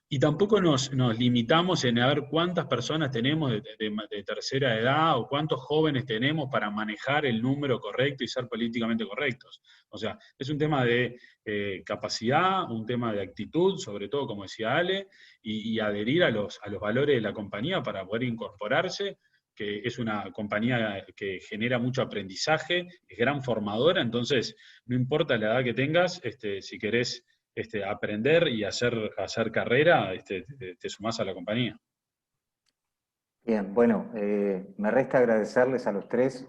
Y tampoco nos limitamos en a ver cuántas personas tenemos de tercera edad o cuántos jóvenes tenemos para manejar el número correcto y ser políticamente correctos. O sea, es un tema de capacidad, un tema de actitud, sobre todo, como decía Ale, y adherir a los valores de la compañía para poder incorporarse, que es una compañía que genera mucho aprendizaje, es gran formadora, entonces no importa la edad que tengas, si querés aprender y hacer carrera, te sumás a la compañía. Bien, bueno, me resta agradecerles a los tres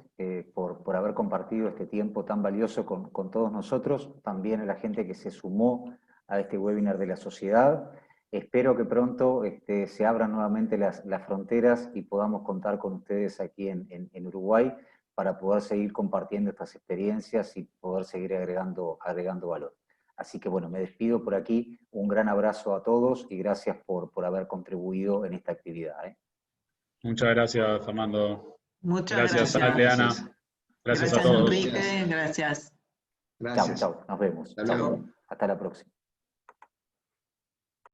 por haber compartido este tiempo tan valioso con todos nosotros, también a la gente que se sumó a este webinar de la sociedad. Espero que pronto se abran nuevamente las fronteras y podamos contar con ustedes aquí en Uruguay para poder seguir compartiendo estas experiencias y poder seguir agregando valor. Así que bueno, me despido por aquí, un gran abrazo a todos y gracias por haber contribuido en esta actividad. Muchas gracias, Fernando. Muchas gracias. Ale, Ana. Gracias a todos. Enrique, gracias. Chao, nos vemos. Hasta luego. Hasta la próxima.